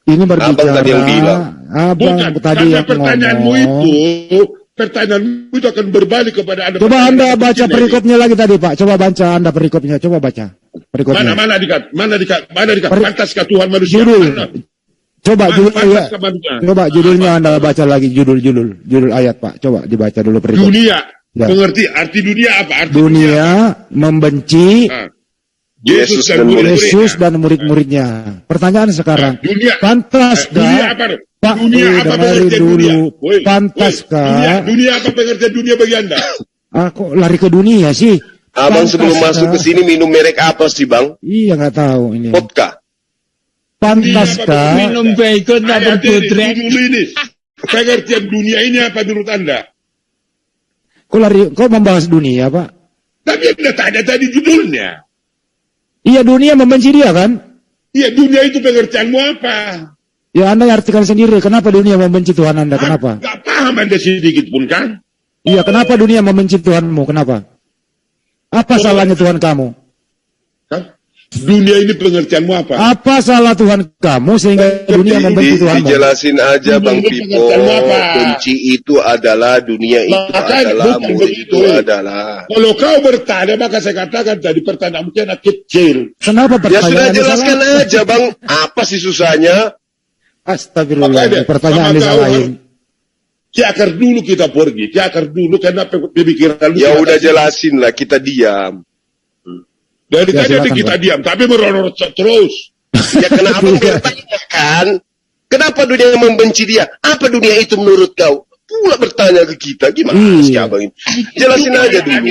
ini berbicara. Abang tadi yang bilang. Abang Bukan, tadi karena yang pertanyaanmu ngomong. pertanyaanmu itu akan berbalik kepada Anda. Coba Anda baca Pertanyaan perikopnya lagi tadi, Pak. Coba baca Anda perikopnya. Coba baca perikopnya. Mana dikat? Pantaskah Tuhan manusia? Judul. Mana? Coba judul ya. Pantaskah manusia? Coba judulnya Anda baca lagi judul ayat, Pak. Coba dibaca dulu perikop. Dunia. Ya. Mengerti arti dunia apa? Arti Dunia membenci Nah, Yesus dan Yesus murid-muridnya. dan murid-muridnya. Pertanyaan sekarang, Dunia. pantaskah? Dunia apa? Pak, Dunia apa dengerin pengertian dulu. dunia? Woi, Pantaskah? dunia apa pengertian dunia bagi Anda? Kok lari ke dunia sih? Abang sebelum Pantaskah? masuk ke sini minum merek apa sih bang? Iya nggak tahu ini. Vodka. Pantaskah? Minum bacon tak Ayat berpudret. dulu ini. Pengertian dunia ini apa menurut Anda? Kok membahas dunia, Pak? Tapi Anda tanya tadi judulnya. Iya, dunia membenci dia kan? Iya, dunia itu pengertianmu apa? Ya Anda artikan sendiri, kenapa dunia membenci Tuhan Anda? Kenapa? Gak paham Anda sedikit pun kan? Iya, kenapa dunia membenci Tuhanmu? Kenapa? Apa salahnya Tuhan kamu? Hah? Dunia ini pengertianmu apa? Apa salah Tuhan kamu sehingga dunia membenci Tuhanmu? Dijelasin aja bang Ini Pipo. pengertianmu apa? Benci itu adalah dunia itu Makanya, adalah bukan murid begitu. itu adalah. Kalau kau bertanya, maka saya katakan tadi pertanyaanmu anak kecil. Kenapa Ya sudah pertanyaan jelaskan disalah? aja bang. Apa sih susahnya? Astagfirullah, Makanya, pertanyaan sama kau disalahin. Kiakar dulu kita pergi, kiakar dulu karena pemikiran lu Ya kita udah kasih. jelasin lah kita diam. Dari Ya, tadi silakan, kita Pak. diam, tapi merorot terus. Ya kenapa bertanya kan? Kenapa dunia membenci dia? Apa dunia itu menurut kau? Pula bertanya ke kita. Gimana sih abang ini? Jelasin aja dulu.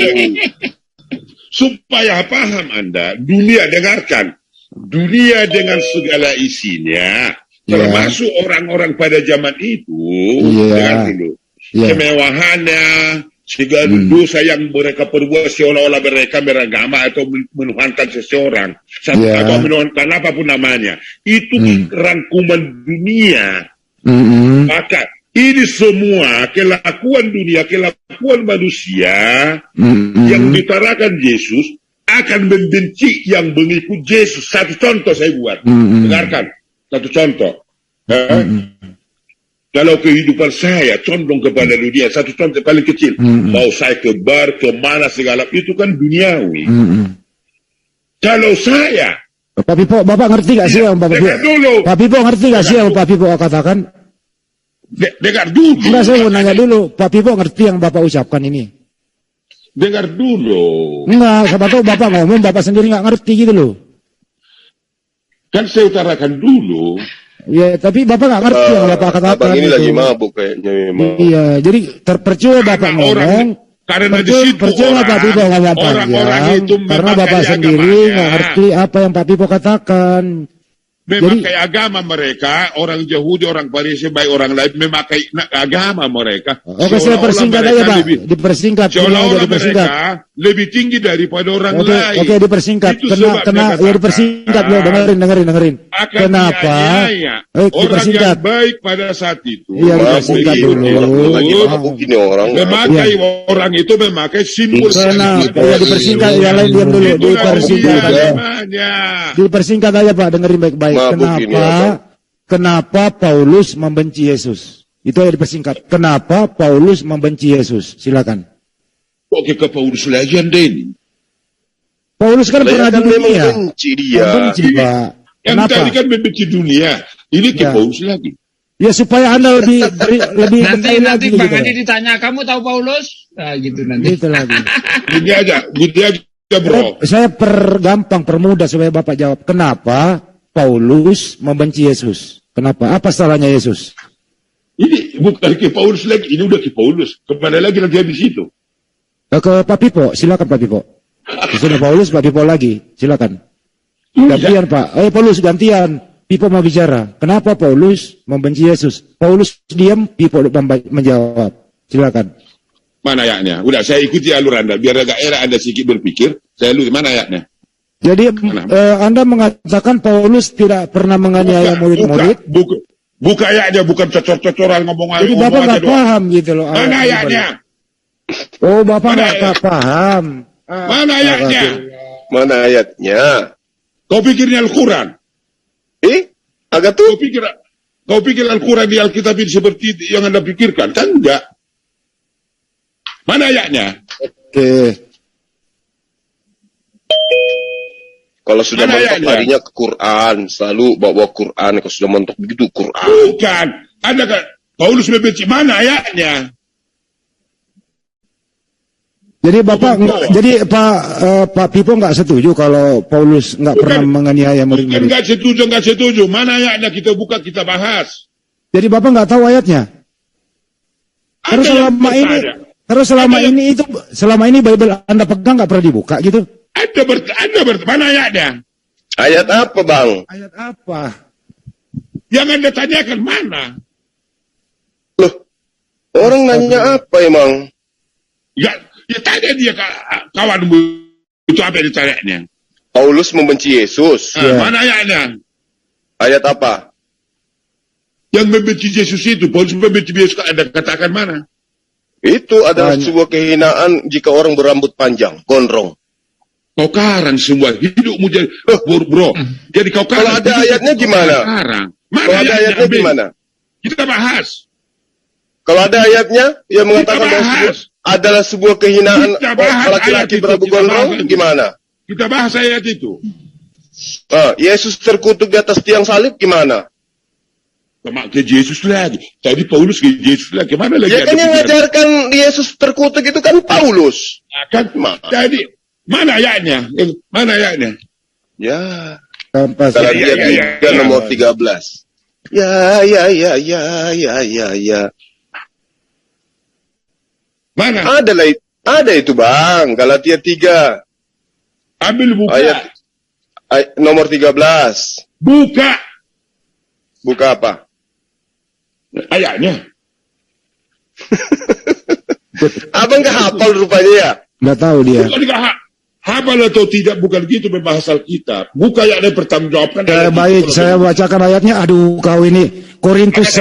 Supaya paham Anda, dunia dengarkan. Dunia dengan segala isinya, termasuk orang-orang pada zaman itu, Iya. dengar dulu. Iya. Kemewahannya, segala dosa yang mereka perbuat seolah-olah mereka beragama atau menuhankan seseorang. Iya. Atau menuhankan apapun namanya. Itu rangkuman dunia. Mm-mm. Maka ini semua kelakuan dunia, kelakuan manusia Mm-mm. yang ditarakan Yesus akan membenci yang mengikut Yesus. Satu contoh saya buat. Dengarkan. Satu contoh. Kalau kehidupan saya condong kepada dunia, satu contoh paling kecil. Mau saya ke bar, ke mana segala, itu kan duniawi. Mm-mm. Kalau saya, Pak Pipo, Bapak ngerti gak sih yang Bapak dengar Pipo? dulu. Pak Pipo ngerti gak sih yang Pak Pipo katakan? Dengar dulu. Enggak, saya mau nanya dulu. Pak Pipo ngerti yang Bapak ucapkan ini? Dengar dulu. Enggak, siapa tahu Bapak ngomong, Bapak sendiri nggak ngerti gitu loh. Kan saya utarakan dulu. Ya, tapi Bapak nggak ngerti yang Bapak katakan. Abang ini gitu. lagi mabuk kayaknya memang. Iya, jadi terpercaya Bapak Karena orang- ngomong, Karena di Betul, situ percuma Pak Pipo nggak orang-orang panjang, itu karena memakai Bapak sendiri agamanya. nggak ngerti apa yang Pak Pipo katakan. Memakai agama mereka, orang Yahudi, orang Farisi, baik orang lain memakai agama mereka. Oke, saya persingkat aja Pak, dipersingkat. Seolah-olah Dipersingkat. mereka lebih tinggi daripada orang Oke, lain. oke dipersingkat. Itu Kena, sebabnya kena, ya katakan, dipersingkat lo, dengerin. akan Kenapa? dianiaya orang Dipersingkat. yang baik pada saat itu. Iya, dipersingkat Begitu, dulu. lagi mabuk ini orang. Memakai orang itu memakai simbol. Kenapa? Ya dipersingkat, yang lain diam dulu. Itulah Dipersingkat dia aja. namanya. Dipersingkat aja Pak, dengerin baik-baik. Mabuk ini, Kenapa Paulus membenci Yesus? Itu aja dipersingkat. Kenapa Paulus membenci Yesus? Silakan. Oke, ke Paulus lagi Anda ini. Paulus kan pernah di Kan memang dunia. benci dia. Membenci Pak. Yang Kenapa? tadi kan membenci dunia. Ini ke Ya. Paulus lagi. Ya supaya Anda lebih Nanti detail nanti lagi Bang gitu. Andi ditanya, kamu tahu Paulus? Nah, gitu nanti. Itu lagi. Gini aja bro. Saya permudah supaya Bapak jawab. Kenapa Paulus membenci Yesus? Kenapa? Apa salahnya Yesus? Ini bukan ke Paulus lagi, ini udah ke Paulus. Kemana lagi nanti habis itu? Ke Pak Pipo, silakan Pak Pipo. Sudah Paulus, Pak Pipo lagi, silakan. Gantian Pak. Paulus gantian. Pipo mau bicara. Kenapa Paulus membenci Yesus? Paulus diam, Pipo menjawab. Silakan. Mana ayatnya? Udah saya ikuti alur Anda. Biar agak era Anda sedikit berpikir. Saya lupa mana ayatnya. Jadi Anda mengatakan Paulus tidak pernah menganiaya murid-murid. Buka ayatnya, bukan cocor-cocoran ngomong. Jadi Bapak nggak paham gitu loh. Mana ayatnya? Oh Bapak Mana nggak paham. Mana ayatnya? Mana ayatnya? Kau pikirnya Al-Quran? Agak tuh. Kau pikir Al-Quran di Alkitab ini seperti yang Anda pikirkan? Kan enggak. Mana ayatnya? Oke. Kalau sudah Mana mentok ayatnya? larinya ke Quran, selalu bawa Quran. Kalau sudah mentok begitu Quran. Bukan. Anda kan Paulus membenci. Mana ayatnya? Jadi Bapak, jadi Pak Pipo nggak setuju kalau Paulus nggak pernah menganiaya Bukan murid-murid. nggak setuju. Mana ayatnya kita buka, kita bahas. Jadi Bapak nggak tahu ayatnya. Terus Anda yang selama ini, bertanya. terus selama Anda yang- ini itu, selama ini Bible Anda pegang nggak pernah dibuka gitu? Mana ayatnya? Ayat apa bang? Ayat apa? Yang Anda tanyakan mana? Loh, orang nanya apa emang? Ya tanya dia kawanmu. Itu apa yang ditanyanya? Paulus membenci Yesus. Mana ayatnya? Ayat apa? Yang membenci Yesus itu, Paulus membenci Yesus, Anda katakan mana? Itu adalah Banyak. sebuah kehinaan jika orang berambut panjang, gondrong. Kau karang semua hidupmu jadi bro. Jadi kau Kalau karang. ada ayatnya gimana? Karang. Mana Kalau ada ayatnya Ambil. gimana? Kita bahas. Kalau ada ayatnya yang mengatakan bahwa bahas. adalah sebuah kehinaan Kita bahas laki-laki ayat itu, berambut kita gondrong, bahas. gimana? Kita bahas ayat itu. Yesus terkutuk di atas tiang salib gimana? Sama ke Yesus lagi. Tadi Paulus ke Yesus lagi. Mana lagi? Ya kan ada yang pikiran? ngajarkan Yesus terkutuk itu kan Paulus. Kan, tadi mana ayatnya? Mana ayatnya? Ya. Tanpa Galatia iya, 3 iya. nomor 13. Ya. Mana? Ada itu bang, Galatia 3 Ambil buka. ayat nomor 13. Buka Buka apa? ayatnya. Abang gak hafal rupanya ya? nggak tahu dia. Bukan nggak hafal atau tidak, bukan gitu membahas Alkitab. Buka ayatnya bertanggungjawabkan. Baik, saya bacakan ayatnya. Aduh, kau ini Korintus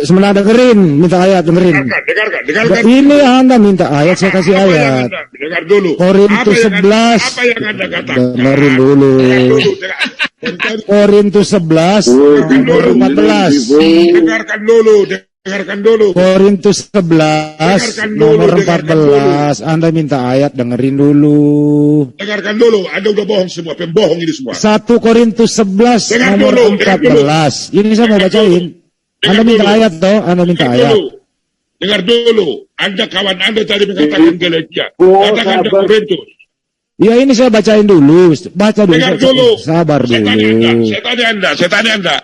sebenarnya dengerin, minta ayat dengerin. Dengarkan. Ini Anda minta ayat, saya kasih Apa yang ayat. Anda- Dengar dulu. Korintus Apa yang Anda- 11. Apa yang Anda katakan? Dengerin dulu. Dengar dulu. Dengar- Korintus 11 nomor 14. Dengarkan dulu. Dengarkan dulu. Korintus 11 Dengarkan dulu, nomor dengarkan 14. Anda minta ayat, dengerin dulu. Dengarkan dulu. Anda udah bohong semua. Pembohong ini semua. 1 Korintus 11 Dengar nomor dulu, dengar dulu. 14. Ini saya mau Dengar bacain. Dengar Anda minta dulu. ayat toh? Anda minta Dengar ayat. dulu. Dengar dulu. Anda kawan Anda tadi mengatakan Galatia. Katakan ke Korintus. Ya ini saya bacain dulu. Baca dulu. Dengar Saya- dulu. Sabar Saya tanya Anda. dulu. Saya tanya Anda.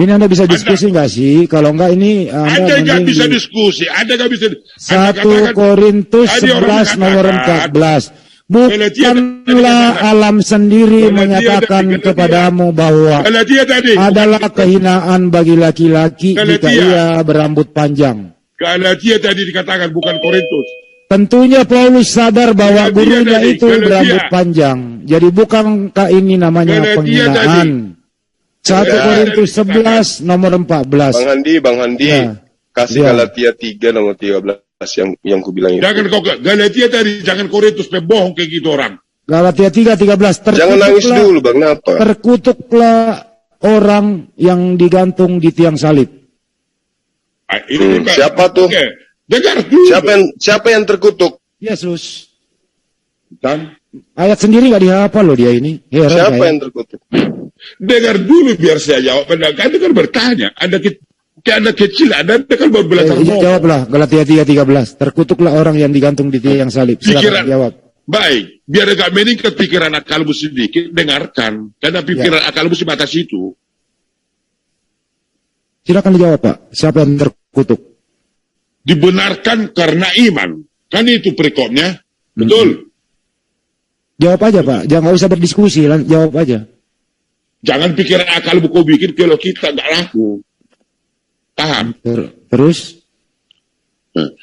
Ini Anda bisa diskusi nggak sih? Kalau nggak ini Anda Anda nggak mending bisa di diskusi, Anda nggak bisa. 1 Korintus tadi orang 11 nomor mengatakan, 14. Bukanlah alam sendiri menyatakan kepadamu bahwa Galatia tadi. adalah kehinaan bagi laki-laki jika Galatia. ia berambut panjang. Galatia tadi dikatakan bukan Korintus. Tentunya Paulus sadar bahwa Galatia gurunya tadi, itu Galatia. berambut panjang. Jadi bukankah ini namanya Galatia penghinaan? 1 Ya. Korintus 11 nomor 14. Bang Handi, Ya. kasih Ya. Galatia 3 nomor 13 yang ku bilang itu. Jangan kau Galatia tadi, jangan Korintus pebohong kayak gitu orang. Galatia 3:13. Jangan nangis dulu, Bang. Kenapa? Terkutuklah orang yang digantung di tiang salib. Ah, ini bukan- Siapa tuh? Oke, dengar dulu. Siapa yang terkutuk? Yesus. Dan Ayat sendiri nggak dihafal loh dia ini. Heran Siapa saya. yang terkutuk? dengar dulu biar saya jawab. Anda kan bertanya, Anda kecil, Anda kan baru belajar ngomong. Jawablah Galatia 3:13. Terkutuklah orang yang digantung di tiang salib. Silakan Pikiran. jawab. Baik, biar agak meningkat pikiran akalmu sedikit, dengarkan. Karena pikiran akalmu sebatas itu. Silakan dijawab Pak. Siapa yang terkutuk? Dibenarkan karena iman. Kan itu perikopnya. Betul. Jawab aja Pak. Jangan usah berdiskusi. Jawab aja. Jangan pikiran akalmu kau bikin kalau kita nggak laku. Paham? Terus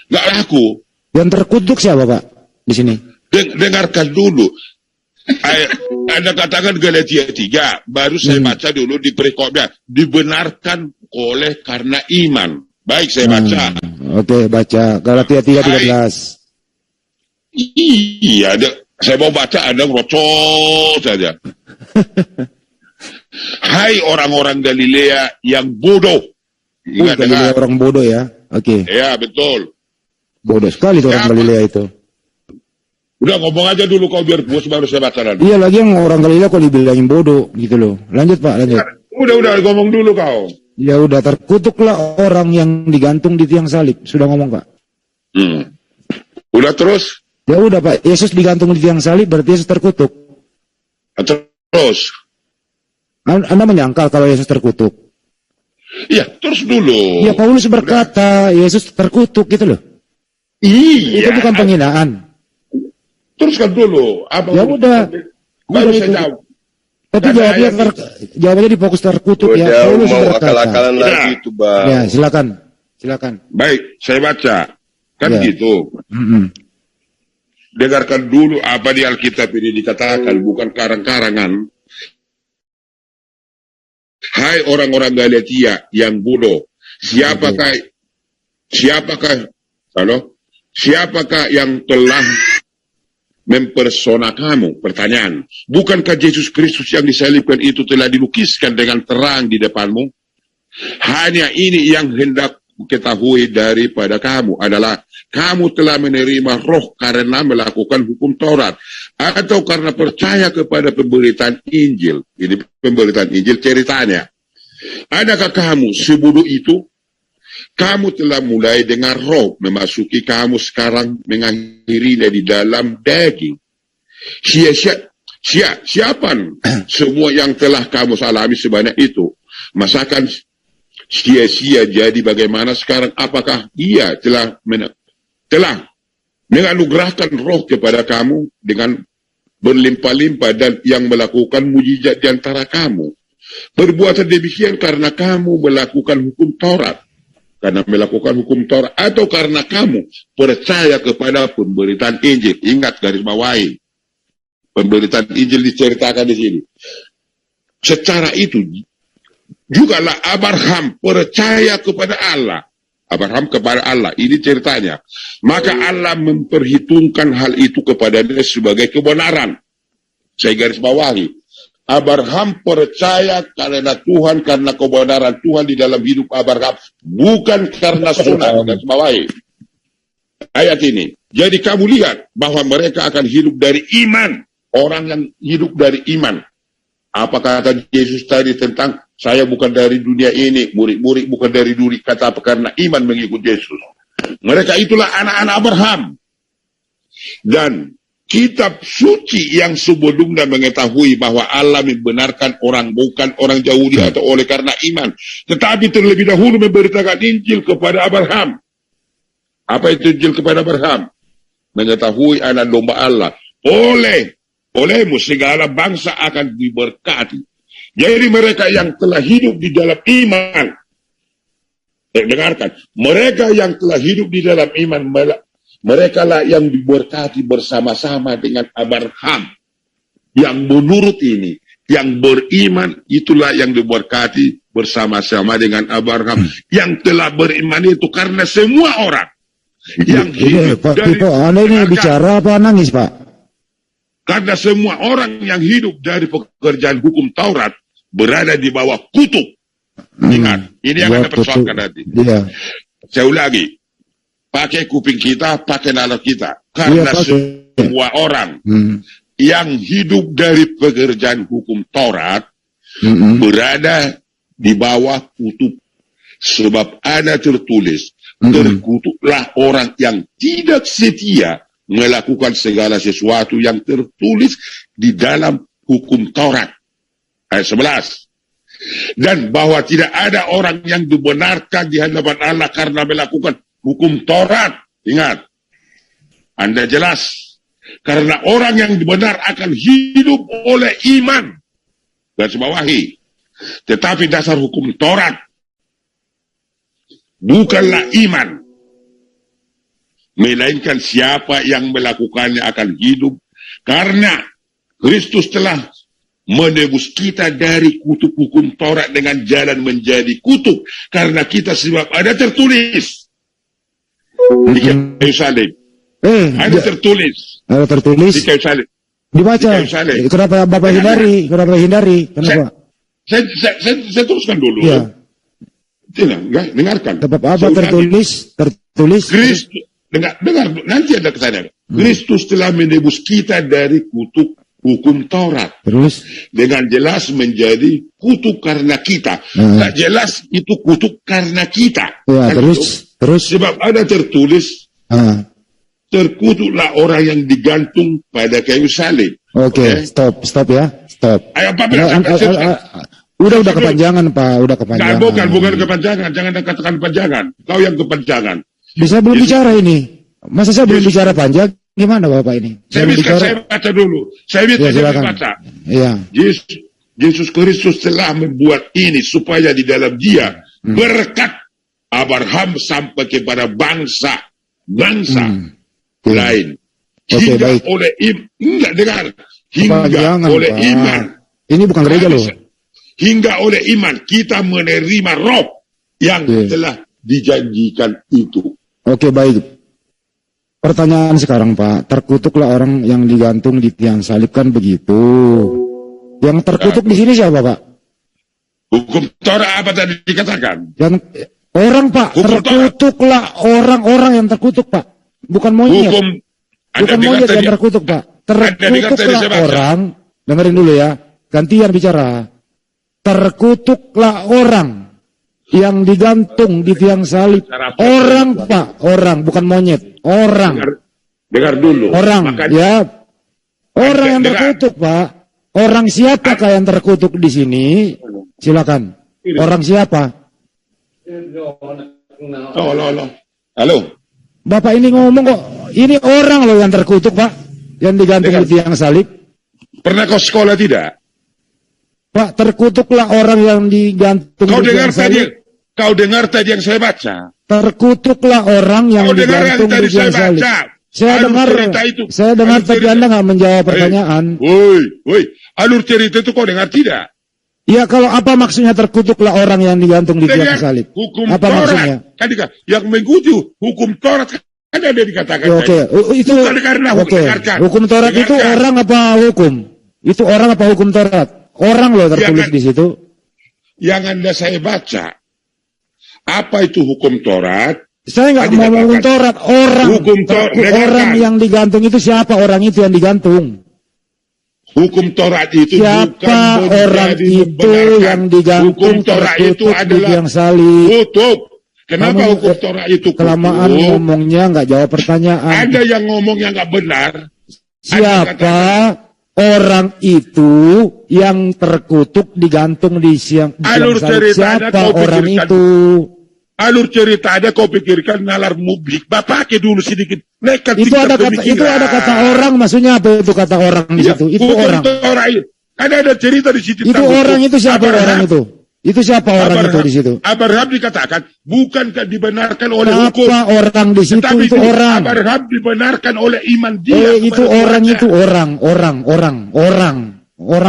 Nggak laku. yang terkutuk siapa Pak di sini? Dengarkan dulu. Anda katakan Galatia 3, baru saya baca dulu di perikopnya. Dibenarkan oleh karena iman. Baik, saya baca. Oke, baca Galatia 3:13. Iya, saya mau baca, Anda ngerocos saja. Hai orang-orang Galilea yang bodoh. Ingat Galilea dengar. orang bodoh ya. Oke, Ya, betul. bodoh sekali tuh orang Siapa? Galilea itu. Udah ngomong aja dulu kau biar puas baru saya baca nanti. Iya lagi yang orang Galilea kok dibilangin bodoh gitu loh. Lanjut Pak, lanjut. Udah ngomong dulu kau. Ya udah, terkutuklah orang yang digantung di tiang salib. Sudah ngomong Pak. Udah terus? Ya udah Pak, Yesus digantung di tiang salib berarti Yesus terkutuk. Terus. Anda menyangkal kalau Yesus terkutuk. Iya, terus dulu. Ya Paulus berkata Yesus terkutuk gitu loh. Iya. Itu bukan penghinaan. Teruskan dulu. Apa Ya udah. Baru Udah saya itu. jawab. Tapi Karena jawabannya di fokus terkutuk ya. Udah Paulus mau berkata. akal-akalan Udah. lagi itu, Bang. Ya silakan. Baik, saya baca. Kan Ya. gitu. Mm-mm. Dengarkan dulu apa di Alkitab ini dikatakan, bukan karang-karangan. Hai orang-orang Galatia yang bodoh. Siapakah yang telah mempersona kamu? Pertanyaan. Bukankah Yesus Kristus yang disalibkan itu telah dilukiskan dengan terang di depanmu? Hanya ini yang hendak ketahui daripada kamu adalah kamu telah menerima roh karena melakukan hukum Taurat atau karena percaya kepada pemberitaan Injil. Ini pemberitaan Injil ceritanya. Adakah kamu sebodoh itu? Kamu telah mulai dengan roh, memasuki kamu sekarang mengakhirinya di dalam daging. Siapa semua yang telah kamu alami sebanyak itu? Masakan sia-sia jadi bagaimana sekarang? Apakah ia telah menganugerahkan roh kepada kamu dengan berlimpah-limpah dan yang melakukan mujizat di antara kamu? Perbuatan demikian karena kamu melakukan hukum Taurat. Karena melakukan hukum Taurat atau karena kamu percaya kepada pemberitaan Injil. Ingat garis bawahi. Pemberitaan Injil diceritakan di sini. Secara itu jugalah Abraham percaya kepada Allah. Abraham kepada Allah. Ini ceritanya. Maka Allah memperhitungkan hal itu kepadanya sebagai kebenaran. Saya garis bawahi. Abraham percaya karena Tuhan, karena kebenaran Tuhan di dalam hidup Abraham. Bukan karena sunat. Garis bawahi. Ayat ini. Jadi kamu lihat bahwa mereka akan hidup dari iman. Orang yang hidup dari iman. Apa kata Yesus tadi tentang saya bukan dari dunia ini, murid-murid bukan dari dunia, kata apa? Karena iman mengikut Yesus. Mereka itulah anak-anak Abraham. Dan kitab suci yang sebelumnya mengetahui bahwa Allah membenarkan orang bukan orang Yahudi atau oleh karena iman, tetapi terlebih dahulu memberitakan Injil kepada Abraham. Apa itu Injil kepada Abraham? Mengetahui anak domba Allah. Olehmu segala bangsa akan diberkati. Jadi mereka yang telah hidup di dalam iman, dengarkan, mereka yang telah hidup di dalam iman, mereka lah yang diberkati bersama-sama dengan Abraham. Yang menurut ini, yang beriman, itulah yang diberkati bersama-sama dengan Abraham. Yang telah beriman itu karena semua orang yang hidup Pak dari... Pipo, Anda ini bicara apa nangis, Pak? Karena semua orang yang hidup dari pekerjaan hukum Taurat berada di bawah kutuk. Ingat, ini yang Anda persoalkan nanti. Iya. Saya ulangi. Pakai kuping kita, pakai nalar kita. Karena semua orang yang hidup dari pekerjaan hukum Taurat berada di bawah kutuk. Sebab ada tertulis, terkutuklah orang yang tidak setia melakukan segala sesuatu yang tertulis di dalam hukum Taurat. Ayat 11. Dan bahwa tidak ada orang yang dibenarkan di hadapan Allah karena melakukan hukum Taurat. Ingat, Anda jelas. Karena orang yang benar akan hidup oleh iman. Garis bawahi. Tetapi dasar hukum Taurat bukanlah iman. Melainkan siapa yang melakukannya akan hidup. Karena Kristus telah menebus kita dari kutuk hukum Taurat dengan jalan menjadi kutuk. Karena kita sebab ada tertulis di kayu salib. Ada tertulis. Ada tertulis. Di kayu salib. Dibaca. Di kayu salib. Kenapa Bapak hindari? Kenapa hindari? Kenapa? Saya teruskan dulu. Ya. Tidak, dengarkan. Sebab apa tertulis? Tertulis. Kristus, dengar, nanti ada kesadaran. Kristus telah menebus kita dari kutuk hukum Taurat. Terus? Dengan jelas menjadi kutuk karena kita. Tak jelas itu kutuk karena kita. Ya, kan terus? Itu? Terus? Sebab ada tertulis, terkutuklah orang yang digantung pada kayu salib. Oke, stop ya. Stop. Ayo, Pak, Udah kepanjangan, Pak. Udah kepanjangan. Bukan kepanjangan. Jangan katakan kepanjangan. Kau yang kepanjangan. Bisa belum bicara ini? Masa saya belum bicara panjang? Gimana Bapak ini? Saya baca dulu. Saya baca. Iya. Yesus Kristus telah membuat ini supaya di dalam Dia berkat Abraham sampai kepada bangsa lain. Oke, baik. Oleh oleh Pak. iman. Ini bukan gereja loh. Hingga oleh iman kita menerima roh yang telah dijanjikan itu. Oke, baik. Pertanyaan sekarang, Pak. Terkutuklah orang yang digantung di tiang salib, kan begitu. Yang terkutuk di sini siapa, Pak? Hukum Taurat apa tadi dikatakan? Yang orang, Pak. Terkutuklah orang-orang yang terkutuk, Pak. Bukan monyet. Bukan monyet yang terkutuk, Pak. Terkutuklah orang. Dengerin dulu ya. Gantian bicara. Terkutuklah orang yang digantung di tiang salib. Orang, Pak. Orang, bukan monyet. Orang. Dengar dulu. Orang, ya. Orang yang terkutuk, Pak. Orang siapakah yang terkutuk di sini? Silakan. Orang siapa? Halo. Bapak ini ngomong kok. Ini orang loh yang terkutuk, Pak. Yang digantung di tiang salib. Pernah kau sekolah tidak? Pak, terkutuklah orang yang digantung di tiang salib. Kau dengar tadi yang saya baca? Terkutuklah orang yang digantung di tiang salib. Saya dengar tapi Anda nggak menjawab pertanyaan. Woi, alur cerita itu kau dengar tidak? Ya, kalau apa maksudnya terkutuklah orang yang digantung di tiang salib? Hukum apa Taurat. maksudnya? Kan yang mengikuti hukum Taurat kan ada dikatakan. Oke, itu hukum Taurat itu orang apa hukum? Itu orang apa hukum Taurat? Orang loh tertulis di situ. Yang Anda saya baca, apa itu hukum Taurat? Saya nggak mau ngomong Taurat. Orang yang digantung itu siapa? Orang itu yang digantung. Hukum Taurat itu siapa orang itu yang digantung? Hukum Taurat itu adalah yang salib. Kutuk. Kenapa hukum Taurat itu kutuk? Kelamaan ngomongnya nggak jawab pertanyaan. Ada yang ngomong yang nggak benar. Siapa orang itu yang terkutuk digantung di tiang Alur salib? ceritanya Siapa kau orang pikirkan. itu? Alur ceritanya kau pikirkan nalar mublik. Bapak pakai dulu sedikit. Nekat Itu tingkat ada kata, pemikiran. itu ada kata orang, maksudnya apa itu kata orang di Iya, situ? Itu bukan orang. itu orang. Ada cerita di situ. Itu tentang orang hukum. itu siapa orang itu? Itu siapa orang itu di situ? Abraham dikatakan bukankah dibenarkan oleh hukum. Siapa orang di situ? Tetapi Itu orang. Abraham dibenarkan oleh iman dia. Itu kepada orang Tuhannya. itu orang di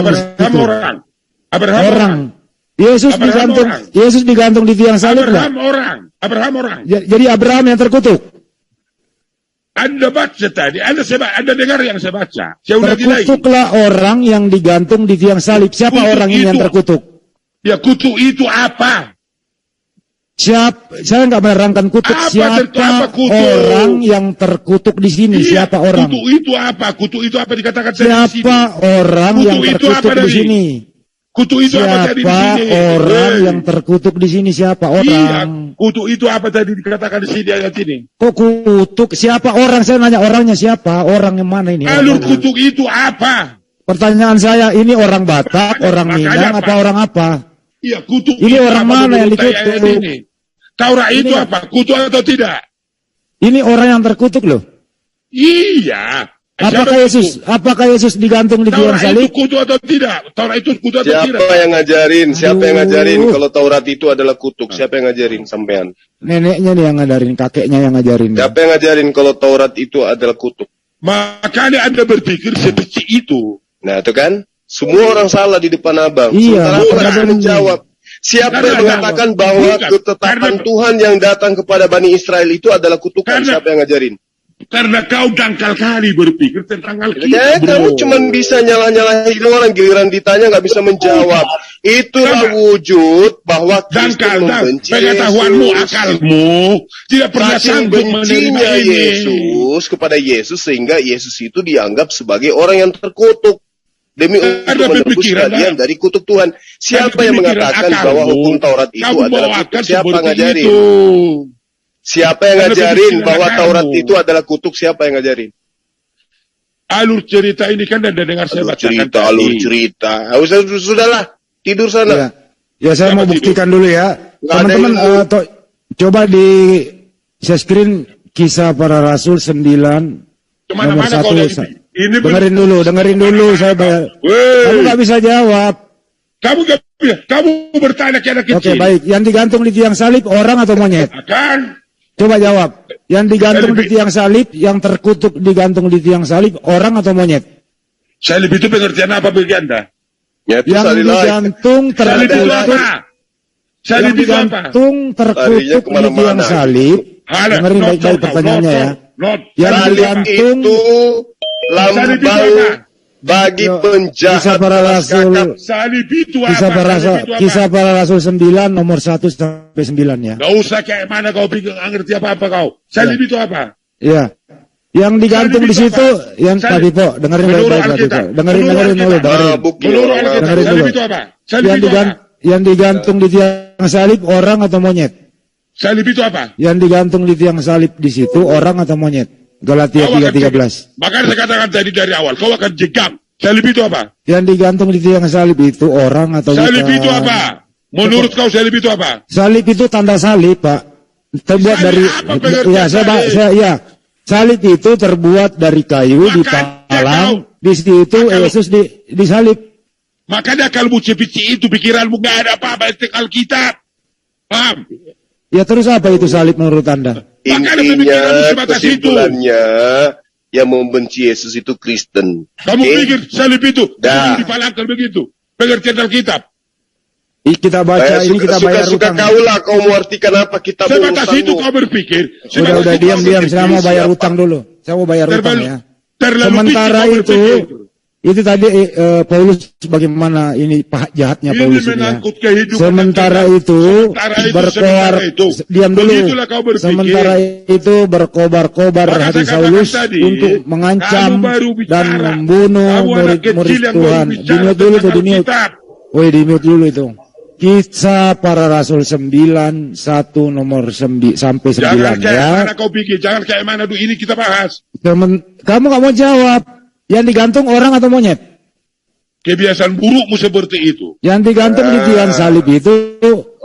Abraham situ. orang. Abraham Orang. Yesus Abraham digantung. orang. Yesus digantung di tiang salib nggak? Abraham orang. Jadi Abraham yang terkutuk. Anda baca tadi, Anda dengar yang saya baca. Saya ulangi lagi. Terkutuklah orang yang digantung di tiang salib. Siapa Kutuk orang ini yang itu. terkutuk? Ya kutuk itu apa? Saya nggak menerangkan kutuk. Apa Siapa kutuk? orang yang terkutuk di sini? Iya, Siapa orang? Kutuk itu apa? Kutuk itu apa dikatakan tadi di sini? Siapa orang Kutuk yang itu terkutuk apa di tadi? sini? Kutuk itu apa tadi di Siapa sini? orang yang terkutuk di sini? Siapa Iya, orang? kutuk itu apa tadi dikatakan di sini ayat ini? Kok kutuk? Siapa orang? Saya nanya orangnya siapa? Orang yang mana ini? Alur Orangnya. kutuk itu apa? Pertanyaan saya, ini orang Batak, orang Makanya, Minang, Pak. apa orang apa? Iya, kutuk Ini itu orang apa mana yang menurut dikutuk? ayat ini? Taurat itu Ini- apa? Kutuk atau tidak? Ini orang yang terkutuk loh. Iya. Apakah Yesus digantung di tiang Taurat itu salib? kutuk atau tidak? Taurat itu kutuk atau tidak? Siapa yang ngajarin? Siapa yang ngajarin Aduh. kalau Taurat itu adalah kutuk? Siapa yang ngajarin sampean? Neneknya nih yang ngajarin, kakeknya yang ngajarin. Siapa yang ngajarin kalau Taurat itu adalah kutuk? Makanya Anda berpikir seperti itu. Nah, itu kan? Semua orang salah di depan abang. Iya, Sementara abang bukan. harus menjawab. Siapa Karena- yang mengatakan bahwa bukan. ketetapan Karena- Tuhan yang datang kepada Bani Israel itu adalah kutukan? Karena- Siapa yang ngajarin? Karena kau dangkal kali berpikir tentang Ya, Alkitab, kamu bro. cuma bisa nyalah-nyalahin orang, giliran ditanya nggak bisa menjawab. Itulah Sama. wujud bahwa Kristus Dangkal, membenci pengetahuanmu, Yesus. akalmu tidak pernah Saking sanggup menerima bencinya ini. Yesus kepada Yesus sehingga Yesus itu dianggap sebagai orang yang terkutuk demi untuk Ada menebus pemikiran, kalian dari kutuk Tuhan. Siapa Ada yang pemikiran mengatakan akalmu, bahwa hukum Taurat itu kamu adalah bawakan kutuk? Siapa seperti ngajarin? itu. Siapa yang Ada ngajarin pemikiran bahwa akalmu. Taurat itu adalah kutuk? Siapa yang ngajarin? Alur cerita ini kan Anda dengar saya bacakan tadi. Alur cerita. Sudahlah, tidur sana. Ya saya mau Siapa buktikan dulu ya. Nggak ada Teman-teman ilmu. coba di share screen Kisah Para Rasul 9 nomor Kemana-mana kau 1. dari ini Dengerin dulu saya bayar. Kamu nggak bisa jawab. Kamu bertanya ke anak Oke, kecil. baik. Yang digantung di tiang salib orang atau monyet? Akan Coba jawab. Yang digantung di tiang salib, yang terkutuk digantung di tiang salib orang atau monyet? salib itu pengertian apa bagi Anda? Ya, itu Yang salib lain. digantung Salib itu terkutuk, apa? Salib yang itu apa? digantung terkutuk Larinya di kemana-mana. tiang salib. Hala, Dengerin not baik-baik so, pertanyaannya ya. not. Yang Salib digantung itu Salib itu lambang apa? bagi Yo, penjahat Kisah Para kelas Rasul, kakap. Salib itu apa? Kisah Para Salib Rasul, itu apa? Kisah Para Rasul 9 nomor 1 sampai 9 ya. Gak usah kayak mana kau pikir nggak ngerti apa-apa kau. Salib itu apa? Iya. Yang digantung Salib di itu situ, apa? yang Salib. Pak Dipo, dengerin Menurut baik-baik Pak Alkitab. Dipo. Dengerin Menurut dulu, Alkitab. dengerin. Bukti Menurut orang Alkitab, dengerin salib dulu. itu apa? Salib Yang itu apa? yang digantung di tiang salib orang atau monyet? Salib itu apa? Yang digantung di tiang salib di situ orang atau monyet? Galatia Kau akan 3:13. Makanya saya katakan tadi dari awal, kau akan jegam. Salib itu apa? Yang digantung di tiang salib itu orang atau Salib bukan? itu apa? Menurut kau salib itu apa? Salib itu tanda salib, Pak. Terbuat Salib dari apa pengertian ya, salib? ya. Salib itu terbuat dari kayu Makanya dipalang, kau- di situ Makanya- Yesus disalib. Makanya kalau cipici itu pikiranmu nggak ada apa-apa tentang Alkitab. Paham? Ya terus apa itu salib menurut Anda? Makanya Intinya, pemikiranmu sebatas itu. kesimpulannya, yang membenci Yesus itu Kristen. Kamu Oke? pikir salib itu Dah. dipalangkan begitu? Pengertian Alkitab. Kita baca ini kita bayar suka utang. kaulah kau mau artikan apa kitab Sebatas itu urusanmu. kau berpikir. Udah sebatas itu diam kau saya mau bayar siapa? utang dulu. Saya mau bayar utang Terlalu- ya. terlalu Sementara pikir kau itu berpikir. tadi Paulus bagaimana ini jahatnya Ini Paulus ini ya. menangkut kehidupan Sementara yang itu berkobar sementara itu. diam dulu. Begitulah kau berpikir. Sementara itu berkobar-kobar Maka hati saya Saulus katakan tadi, untuk mengancam kamu baru bicara. dan membunuh Kamu anak murid-murid kecil yang Tuhan. baru bicara Di-mute dulu tuh, tentang di-mute. Alkitab. Woi, di-mute dulu itu. Kisah Para Rasul 9 1 nomor sampai 9 Jangan kayak ya. mana kau pikir, jangan kayak mana dulu ini kita bahas. Kamu nggak mau jawab. Yang digantung orang atau monyet? Kebiasaan burukmu seperti itu. Yang digantung di tiang salib itu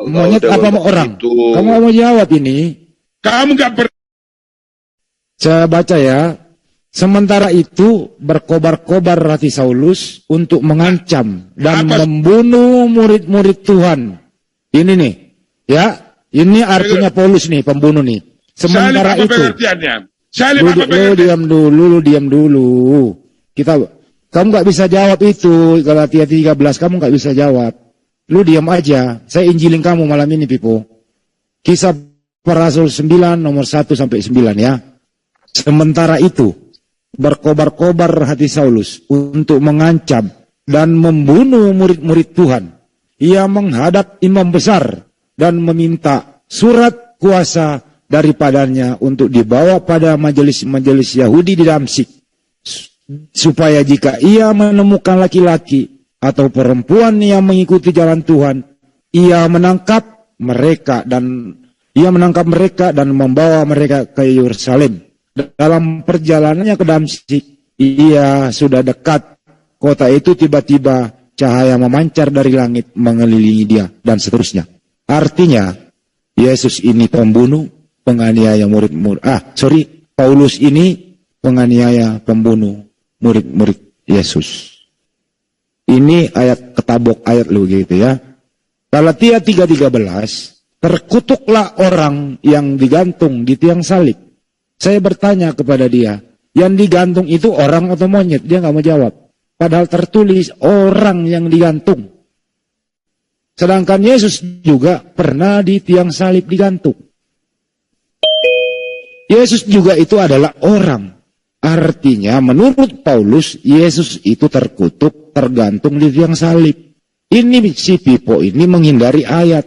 monyet apa mau orang? Itu. Kamu mau jawab ini? Kamu gak pernah. Saya baca ya. Sementara itu berkobar-kobar hati Saulus untuk mengancam dan membunuh murid-murid Tuhan. Ini nih, ya. Ini artinya Paulus nih, pembunuh nih. Sementara Salib apa itu, pengertiannya? Salib apa lu pengertiannya? diam dulu. Kamu nggak bisa jawab itu. Galatia 13, kamu nggak bisa jawab. Lu diam aja. Saya injilin kamu malam ini, Pipo. Kisah Para Rasul 9 nomor 1 sampai 9 ya. Sementara itu berkobar-kobar hati Saulus untuk mengancam dan membunuh murid-murid Tuhan. Ia menghadap imam besar dan meminta surat kuasa daripadanya untuk dibawa pada majelis-majelis Yahudi di Damsyik, supaya jika ia menemukan laki-laki atau perempuan yang mengikuti jalan Tuhan, ia menangkap mereka dan membawa mereka ke Yerusalem. Dalam perjalanannya ke Damsyik, ia sudah dekat kota itu, tiba-tiba cahaya memancar dari langit mengelilingi dia, dan seterusnya. Artinya, Yesus ini pembunuh, penganiaya Paulus ini penganiaya, pembunuh murid-murid Yesus. Ini ayat ketabok ayat lu gitu ya. Galatia 3:13, terkutuklah orang yang digantung di tiang salib. Saya bertanya kepada dia, yang digantung itu orang atau monyet? Dia nggak mau jawab. Padahal tertulis orang yang digantung. Sedangkan Yesus juga pernah di tiang salib digantung. Yesus juga itu adalah orang. Artinya menurut Paulus, Yesus itu terkutuk, tergantung di tiang salib. Ini si Pipo ini menghindari ayat.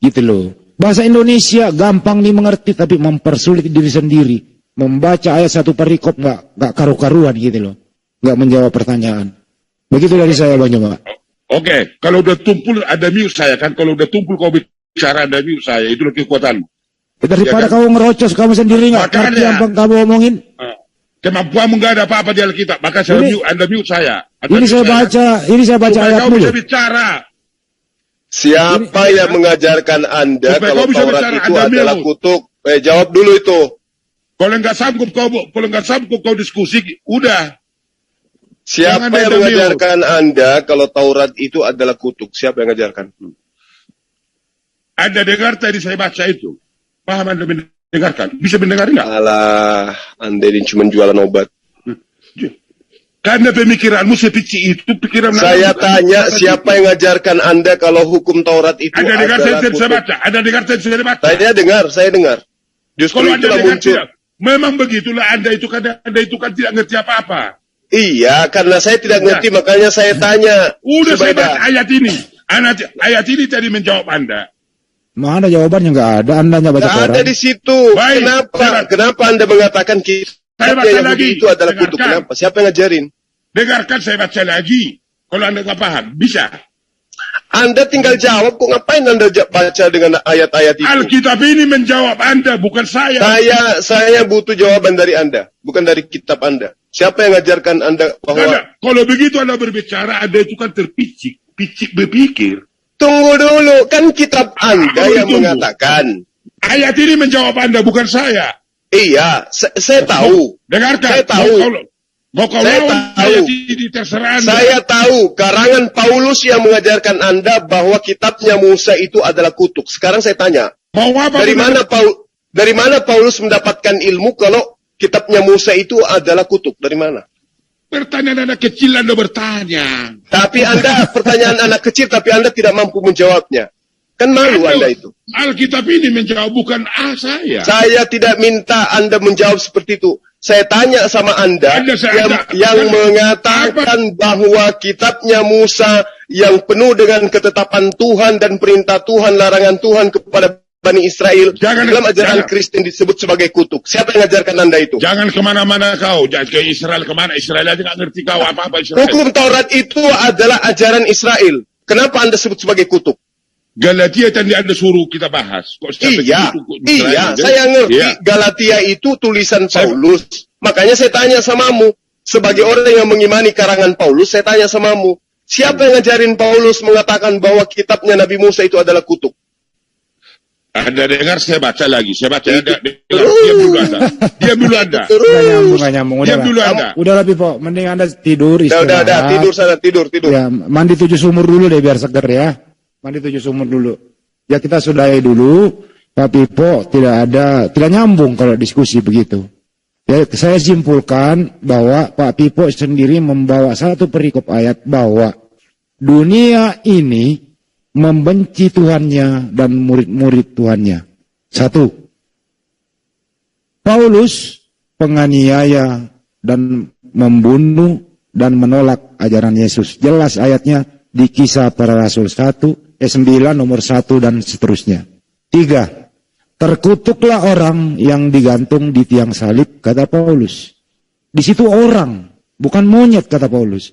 Gitu loh. Bahasa Indonesia gampang dimengerti, tapi mempersulit diri sendiri. Membaca ayat satu perikop nggak karu-karuan gitu loh. Nggak menjawab pertanyaan. Begitu dari saya, Bang Joma. Oke, kalau udah tumpul ada mute saya kan. Kalau udah tumpul kau bicara ada mute saya, itu kekuatan. Daripada Ya kan? kamu ngerocos, kamu sendiri nggak ngerti apa yang kamu omongin. Kemampuanmu nggak ada apa-apa di Alkitab. Maka saya anda mute saya. Ini saya baca ayat kau dulu. bisa bicara. Siapa yang mengajarkan Anda Supaya kalau kau bisa Taurat bicara, itu Anda adalah mute. kutuk? Jawab dulu itu. Kalau nggak sanggup kau diskusi, udah. Siapa Jangan yang ada mengajarkan Anda kalau Taurat itu adalah kutuk? Siapa yang mengajarkan? Anda dengar tadi saya baca itu. Paham Anda mendengarkan? Bisa mendengar nggak? Alah, Anda ini cuma jualan obat. Karena pemikiranmu sepeci itu, pikiran Saya tanya, siapa yang mengajarkan Anda kalau hukum Taurat itu Anda dengar adalah saya kutuk? baca? Anda dengar saya baca? Saya dengar. Justru Kalau Anda itulah dengar muncul. tidak, memang begitulah Anda itu kan tidak ngerti apa-apa. Iya, karena saya tidak ngerti, makanya saya tanya. Udah saya Zubaida. baca ayat ini. Ayat ini tadi menjawab Anda. Mana jawabannya nggak ada, Anda nggak baca Nggak ada Quran. di situ. Baik, Kenapa Anda mengatakan Saya baca Yahudi lagi. itu adalah kutuk? Dengarkan. Kenapa? Siapa yang ngajarin? Dengarkan saya baca lagi. Kalau Anda nggak paham, bisa. Anda tinggal jawab, kok ngapain Anda baca dengan ayat-ayat itu? Alkitab ini menjawab Anda, bukan saya. Saya butuh jawaban dari Anda, bukan dari kitab Anda. Siapa yang ngajarkan Anda bahwa... Karena kalau begitu Anda berbicara, Anda itu kan terpicik berpikir. Tunggu dulu, kan kitab Anda Tunggu, yang tunggu. mengatakan. Ayat ini menjawab Anda, bukan saya. Iya, saya tahu. Dengarkan. Saya tahu. Mau kau Saya lawan tahu. ayat ini terserah Anda. Saya tahu karangan Paulus yang mengajarkan Anda bahwa kitabnya Musa itu adalah kutuk. Sekarang saya tanya, Mau apa? dari mana Paulus mendapatkan ilmu kalau kitabnya Musa itu adalah kutuk? Dari mana? Pertanyaan anak kecil Anda bertanya. Tapi Anda pertanyaan anak kecil, tapi Anda tidak mampu menjawabnya. Kan malu Anda itu. Alkitab ini menjawab, bukan saya. Saya tidak minta Anda menjawab seperti itu. Saya tanya sama Anda yang mengatakan bahwa kitabnya Musa yang penuh dengan ketetapan Tuhan dan perintah Tuhan, larangan Tuhan kepada Bani Israel. Dalam ajaran Kristen disebut sebagai kutuk. Siapa yang mengajarkan Anda itu? Jangan kemana-mana kau. Jangan ke Israel kemana. Israel aja nggak ngerti kau apa-apa Israel. Hukum Taurat itu adalah ajaran Israel. Kenapa Anda sebut sebagai kutuk? Galatia tadi Anda suruh kita bahas. Iya, saya ngerti. Galatia itu tulisan Paulus. Makanya saya tanya samamu. sebagai orang yang mengimani karangan Paulus, saya tanya samamu, siapa yang ngajarin Paulus mengatakan bahwa kitabnya Nabi Musa itu adalah kutuk? Anda dengar, saya baca lagi. Saya baca. Diam dulu Anda. Diam dulu Anda. Nggak nyambung. Diam dulu Anda. Udah Pipo, mending Anda tidur, Udah, istirahat. tidur sana, tidur. Ya, mandi 7 sumur dulu deh biar seger ya. Mandi 7 sumur dulu. Ya kita sudahi dulu. Pak Pipo tidak nyambung kalau diskusi begitu. Ya, saya simpulkan bahwa Pak Pipo sendiri membawa satu perikop ayat bahwa dunia ini membenci Tuhannya dan murid-murid Tuhannya. Satu, Paulus penganiaya dan membunuh dan menolak ajaran Yesus. Jelas ayatnya di Kisah Para Rasul 9 nomor 1 dan seterusnya. 3, terkutuklah orang yang digantung di tiang salib, kata Paulus. Di situ orang, bukan monyet, kata Paulus.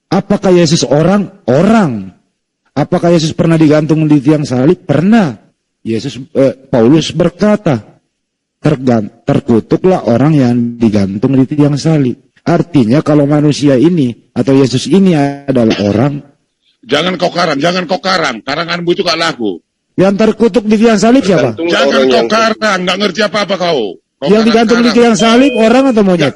Apakah Yesus orang? Orang. Apakah Yesus pernah digantung di tiang salib? Pernah. Paulus berkata, terkutuklah orang yang digantung di tiang salib. Artinya kalau manusia ini atau Yesus ini adalah orang. Jangan kau karang. Karanganmu itu gak laku. Yang terkutuk di tiang salib siapa? Jangan kau karang, gak ngerti apa-apa kau. Yang digantung di tiang salib orang atau monyet?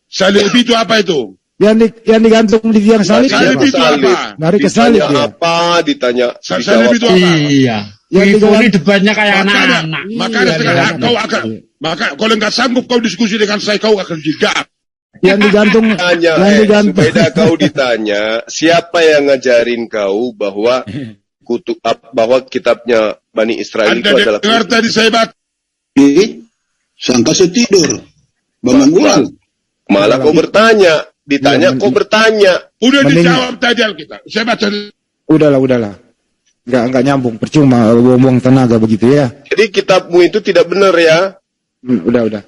Salib itu apa itu? Yang digantung di tiang salib Salib siapa? itu apa? Mari ke salib Ditanya ya. apa? Ditanya. Salib itu apa? Iya. Yang Itu digantung- ini debatnya kayak anak-anak. Makanya Iya, sekarang iya. kau akan, maka kalau nggak sanggup kau diskusi dengan saya, kau akan jegak. Yang digantung, Tanya, yang digantung. supaya kau ditanya, siapa yang ngajarin kau bahwa bahwa kitabnya Bani Israel itu Anda adalah dengar kutuk? tadi saya baca. Sangka saya tidur. Bangun ulang. Malah kau bertanya, ditanya Iya, kau bertanya. Udah Mending- dijawab tadi Alkitab. Saya baca. Udahlah. Enggak nyambung, percuma buang tenaga begitu ya. Jadi kitabmu itu tidak benar ya. Udah.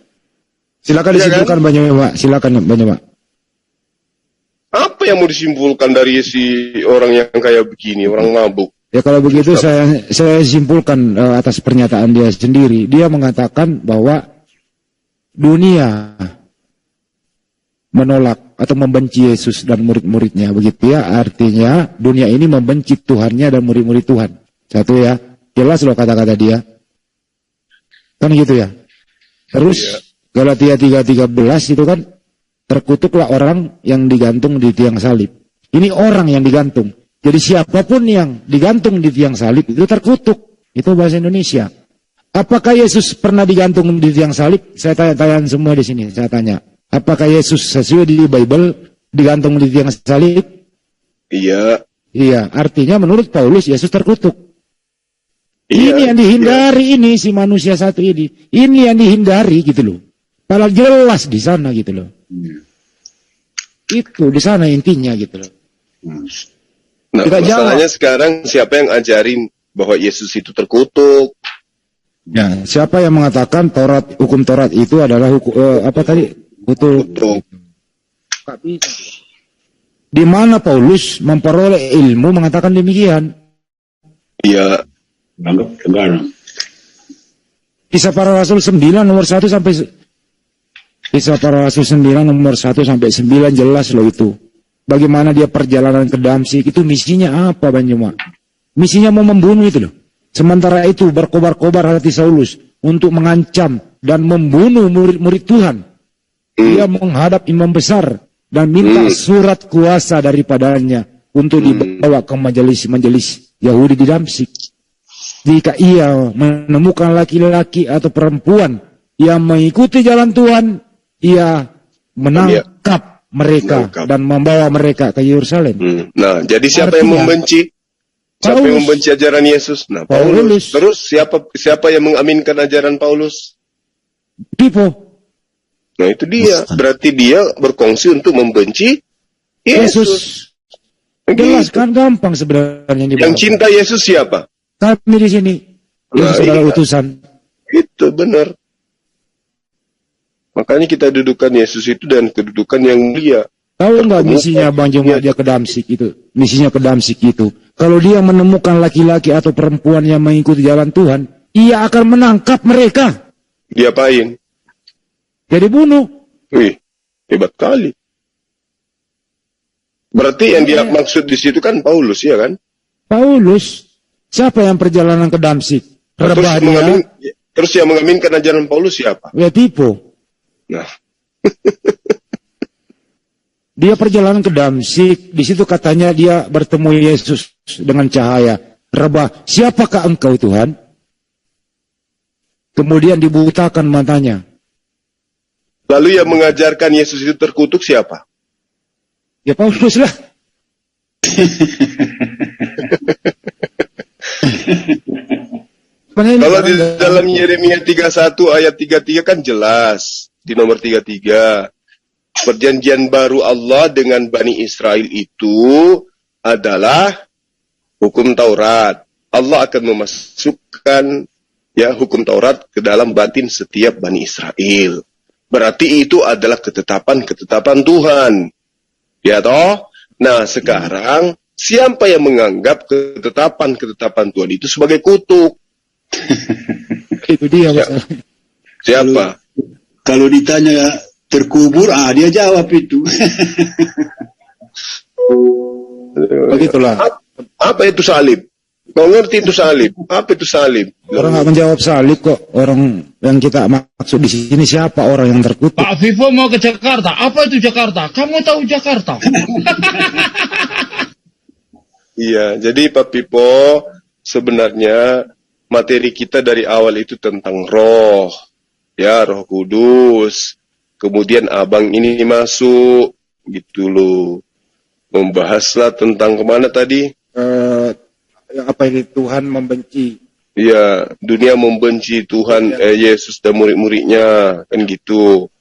Silakan Iya disimpulkan banyak Pak. Silakan banyak Pak. Apa yang mau disimpulkan dari si orang yang kayak begini, orang mabuk? Ya kalau begitu saya simpulkan atas pernyataan dia sendiri. Dia mengatakan bahwa dunia menolak atau membenci Yesus dan murid-muridnya, begitu ya. Artinya dunia ini membenci Tuhannya dan murid-murid Tuhan. Satu ya, jelas loh kata-kata dia. Kan gitu ya. Terus Galatia 3:13 itu kan, terkutuklah orang yang digantung di tiang salib. Ini orang yang digantung. Jadi siapapun yang digantung di tiang salib itu terkutuk. Itu bahasa Indonesia. Apakah Yesus pernah digantung di tiang salib? Saya tanya-tanya semua di sini. Saya tanya. Apakah Yesus sesuai di Bible digantung di tiang salib? Iya. Iya. Artinya menurut Paulus Yesus terkutuk. Iya, Ini yang dihindari ini si manusia satu ini. Ini yang dihindari gitu loh. Padahal jelas di sana gitu loh. Itu di sana intinya gitu loh. Nah, Kita masalahnya sekarang siapa yang ajarin bahwa Yesus itu terkutuk? Ya, siapa yang mengatakan hukum Taurat itu adalah apa tadi? Kutuk. Di mana Paulus memperoleh ilmu mengatakan demikian? Iya. Kisah Para Rasul 9 nomor 1 sampai Kisah Para Rasul 9 nomor 1 sampai 9 jelas loh itu. Bagaimana dia perjalanan ke Damsik, itu misinya apa Banjuma? Misinya mau membunuh itu loh. Sementara itu berkobar-kobar hati Saulus untuk mengancam dan membunuh murid-murid Tuhan. Dia menghadap imam besar dan minta surat kuasa daripadanya untuk dibawa ke majelis Yahudi di Damsik. Jika ia menemukan laki-laki atau perempuan yang mengikuti jalan Tuhan, ia menangkap mereka dan membawa mereka ke Yerusalem. Nah, jadi siapa yang Artinya, membenci? Siapa yang membenci ajaran Yesus? Nah, Paulus. Terus siapa yang mengaminkan ajaran Paulus? Pipo. Nah, itu dia. Berarti dia berkongsi untuk membenci Yesus. Jelas Gitu. kan, gampang sebenarnya dibawa. Yang cinta Yesus siapa? Kami di sini. Yesus adalah iya. utusan. Itu benar. Makanya kita dudukan Yesus itu dan kedudukan yang mulia. Tahu nggak misinya Bang Joma dia ke Damsik itu? Misinya ke Damsik itu. Kalau dia menemukan laki-laki atau perempuan yang mengikuti jalan Tuhan, ia akan menangkap mereka. Diapain? Jadi bunuh. Wih, hebat kali. Berarti yang dia maksud di situ kan Paulus, ya kan? Paulus. Siapa yang perjalanan ke Damsik? Rebah dia. Terus yang mengaminkan ajaran Paulus siapa? Ya Pipo. Nah, Dia perjalanan ke Damsik. Di situ katanya dia bertemu Yesus dengan cahaya. Rebah, siapakah engkau Tuhan? Kemudian dibutakan matanya. lalu yang mengajarkan Yesus itu terkutuk siapa? Ya Paulus lah. Kalau di dalam Yeremia 31 ayat 33 kan jelas. Di nomor 33. Perjanjian baru Allah dengan Bani Israel itu adalah hukum Taurat. Allah akan memasukkan ya hukum Taurat ke dalam batin setiap Bani Israel. Berarti itu adalah ketetapan-ketetapan Tuhan. Ya toh? Nah, sekarang siapa yang menganggap ketetapan-ketetapan Tuhan itu sebagai kutuk? Itu dia. Siapa? Kalau ditanya terkubur, dia jawab itu. Begitulah. Apa itu salib? Kau ngerti itu salib? Apa itu salib? Orang nggak menjawab salib kok. Orang yang kita maksud di sini siapa orang yang terkutuk? Pak Vivo mau ke Jakarta. Apa itu Jakarta? Kamu tahu Jakarta? Iya, jadi Pak Pipo, sebenarnya materi kita dari awal itu tentang roh. Ya, Roh Kudus. Kemudian abang ini masuk, gitu loh. Membahaslah tentang kemana tadi? Apa ini Tuhan membenci? Iya, dunia membenci Tuhan, Yesus dan murid-muridnya, kan gitu.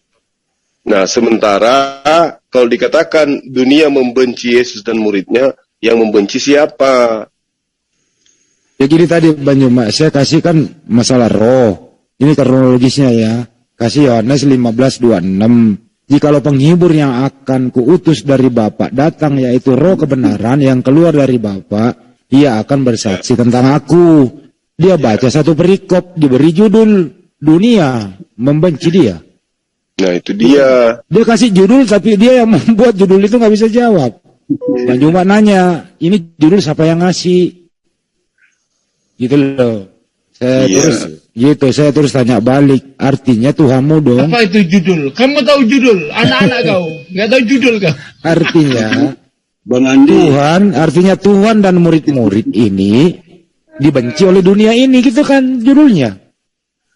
Nah, sementara kalau dikatakan dunia membenci Yesus dan muridnya, yang membenci siapa? Ya gini tadi Banyuma, saya kasih kan masalah roh. Ini kronologisnya ya. Kasih Yohanes 15:26. Jikalau penghibur yang akan kuutus dari Bapa datang, yaitu roh kebenaran yang keluar dari Bapa, ia akan bersaksi tentang aku. Dia baca satu perikop, diberi judul dunia membenci dia. Nah, itu dia. Dia kasih judul, tapi dia yang membuat judul itu nggak bisa jawab. Banyuma nanya, ini judul siapa yang ngasih? Gitu loh. Saya terus tanya balik, artinya Tuhanmu dong. Apa itu judul? Kamu tahu judul? Anak-anak kau nggak tahu judul kau? Artinya Bang Andi, artinya Tuhan dan murid-murid ini dibenci oleh dunia ini, gitu kan judulnya.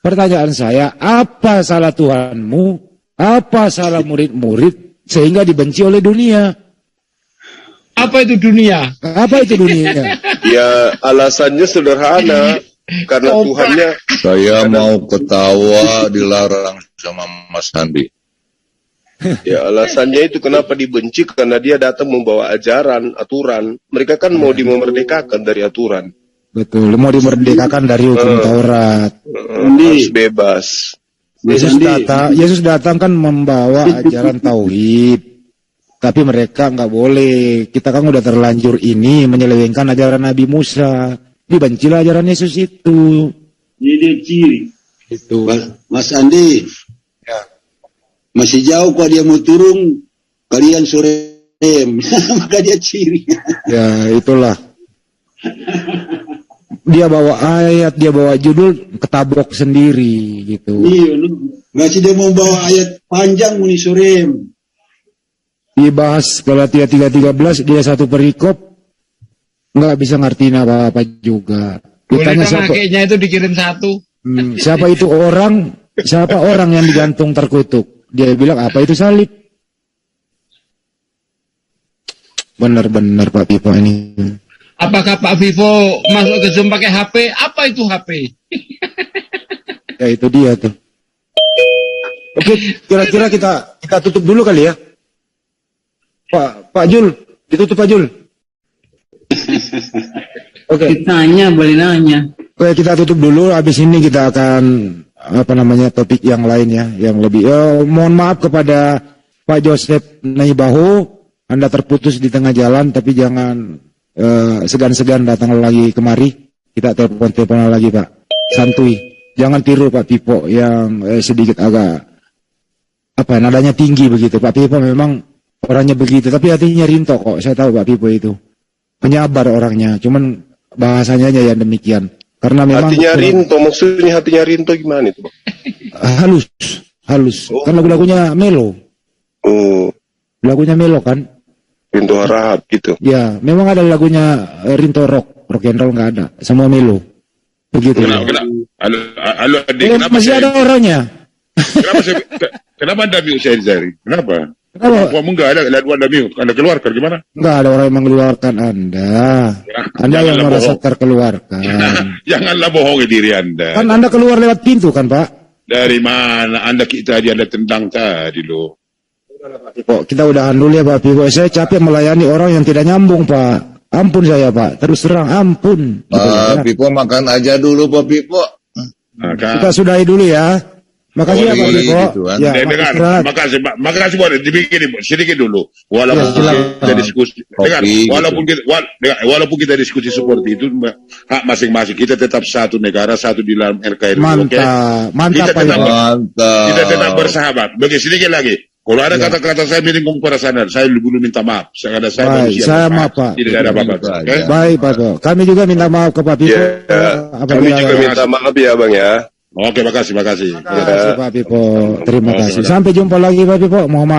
Pertanyaan saya, apa salah Tuhanmu? Apa salah murid-murid sehingga dibenci oleh dunia? Apa itu dunia? Apa itu dunia? Ya, alasannya sederhana. Karena Tuhannya. Saya mau ketawa dilarang sama Mas Andi. Ya, alasannya itu kenapa dibenci, karena dia datang membawa ajaran, aturan. Mereka kan mau dimerdekakan dari aturan. Betul, mau dimerdekakan dari hukum Taurat. Harus bebas. Yesus datang kan membawa ajaran tauhid. Tapi mereka nggak boleh. Kita kan udah terlanjur ini menyelewengkan ajaran Nabi Musa. Dibencilah ajaran Yesus itu. ini dia ciri. Itu. Mas Andi, masih jauh kok dia mau turun, kalian sore maka dia ciri. Ya itulah. Dia bawa ayat, dia bawa judul, ketabok sendiri gitu. Iya, masih dia mau bawa ayat panjang muni sore. Dibahas Galatia 3:13, dia satu perikop, nggak bisa ngertiin apa-apa juga. Ditanya siapa, Makanya itu dikirim satu. siapa itu orang, siapa orang yang digantung terkutuk? Dia bilang apa itu salib? Benar-benar Pak Pipo ini. Apakah Pak Vivo masuk ke Zoom pakai HP? Apa itu HP? Ya itu dia tuh. Oke, kira-kira kita tutup dulu kali ya. Pak Jul, ditutup Pak Jul. Oke. Ditanya, boleh nanya. Oke, kita tutup dulu. Habis ini kita akan topik yang lain ya, yang lebih. Mohon maaf kepada Pak Joseph Naibaho, Anda terputus di tengah jalan, tapi jangan segan-segan datang lagi kemari. Kita telepon lagi Pak. Santuy. Jangan tiru Pak Pipo yang sedikit agak nadanya tinggi begitu. Pak Pipo memang Orangnya begitu, tapi hatinya rinto kok. Saya tahu Pak Pipo itu. Penyabar orangnya, cuman bahasanya aja yang demikian. Karena memang Hatinya Rinto, maksudnya hatinya Rinto gimana itu? halus. Kan lagu-lagunya melo. Oh, Lagunya melo kan? Rinto Harahap gitu. Ya, memang ada lagunya Rinto rock and roll nggak ada, semua melo. Begitu. Halo, adik, kenapa Masih ada orangnya. Kenapa Anda mute saya Zari? Kenapa? Kenapa? Kamu nggak ada lagu Anda mute? Anda keluarkan gimana? Nggak ada orang yang mengeluarkan Anda. Anda yang Janganlah merasa bohong. terkeluarkan. Janganlah bohongi diri Anda. Kan Anda keluar lewat pintu kan Pak? Dari mana Anda tadi Anda tendang tadi loh. Kok kita udahan dulu ya Pak Pipo. Saya capek melayani orang yang tidak nyambung Pak. Ampun saya Pak. Terus terang ampun. Pak Pipo makan aja dulu Pak Pipo. Nah, kan? Kita sudahi dulu ya. Makasih ya Pak Boleh, Pipo. gitu kan. Ya, Dengar, istirahat. makasih buat dibikin sedikit dulu. Walaupun Ya, silakan. kita diskusi, dengar, Kopi, walaupun kita diskusi seperti itu, hak masing-masing kita tetap satu negara, satu di dalam NKRI. Mantap. Mantap Kita Pak tetap, Pipo. Mantap. kita tetap bersahabat. Bagi sedikit lagi. Kalau ada Ya. kata-kata saya menyinggung perasaan, saya belum minta maaf. Saya Baik, manusia. saya Pak. maaf, Pak. Tidak ada apa-apa. Itu Oke? aja. Baik Pak Pipo. Kami juga minta maaf ke Pak Pipo. Ya, kami Apabila- juga minta maaf ya Bang ya. Oke, makasih. Terima kasih Pak Pipo. Terima kasih. Sampai jumpa lagi Pak Pipo. Mohon maaf.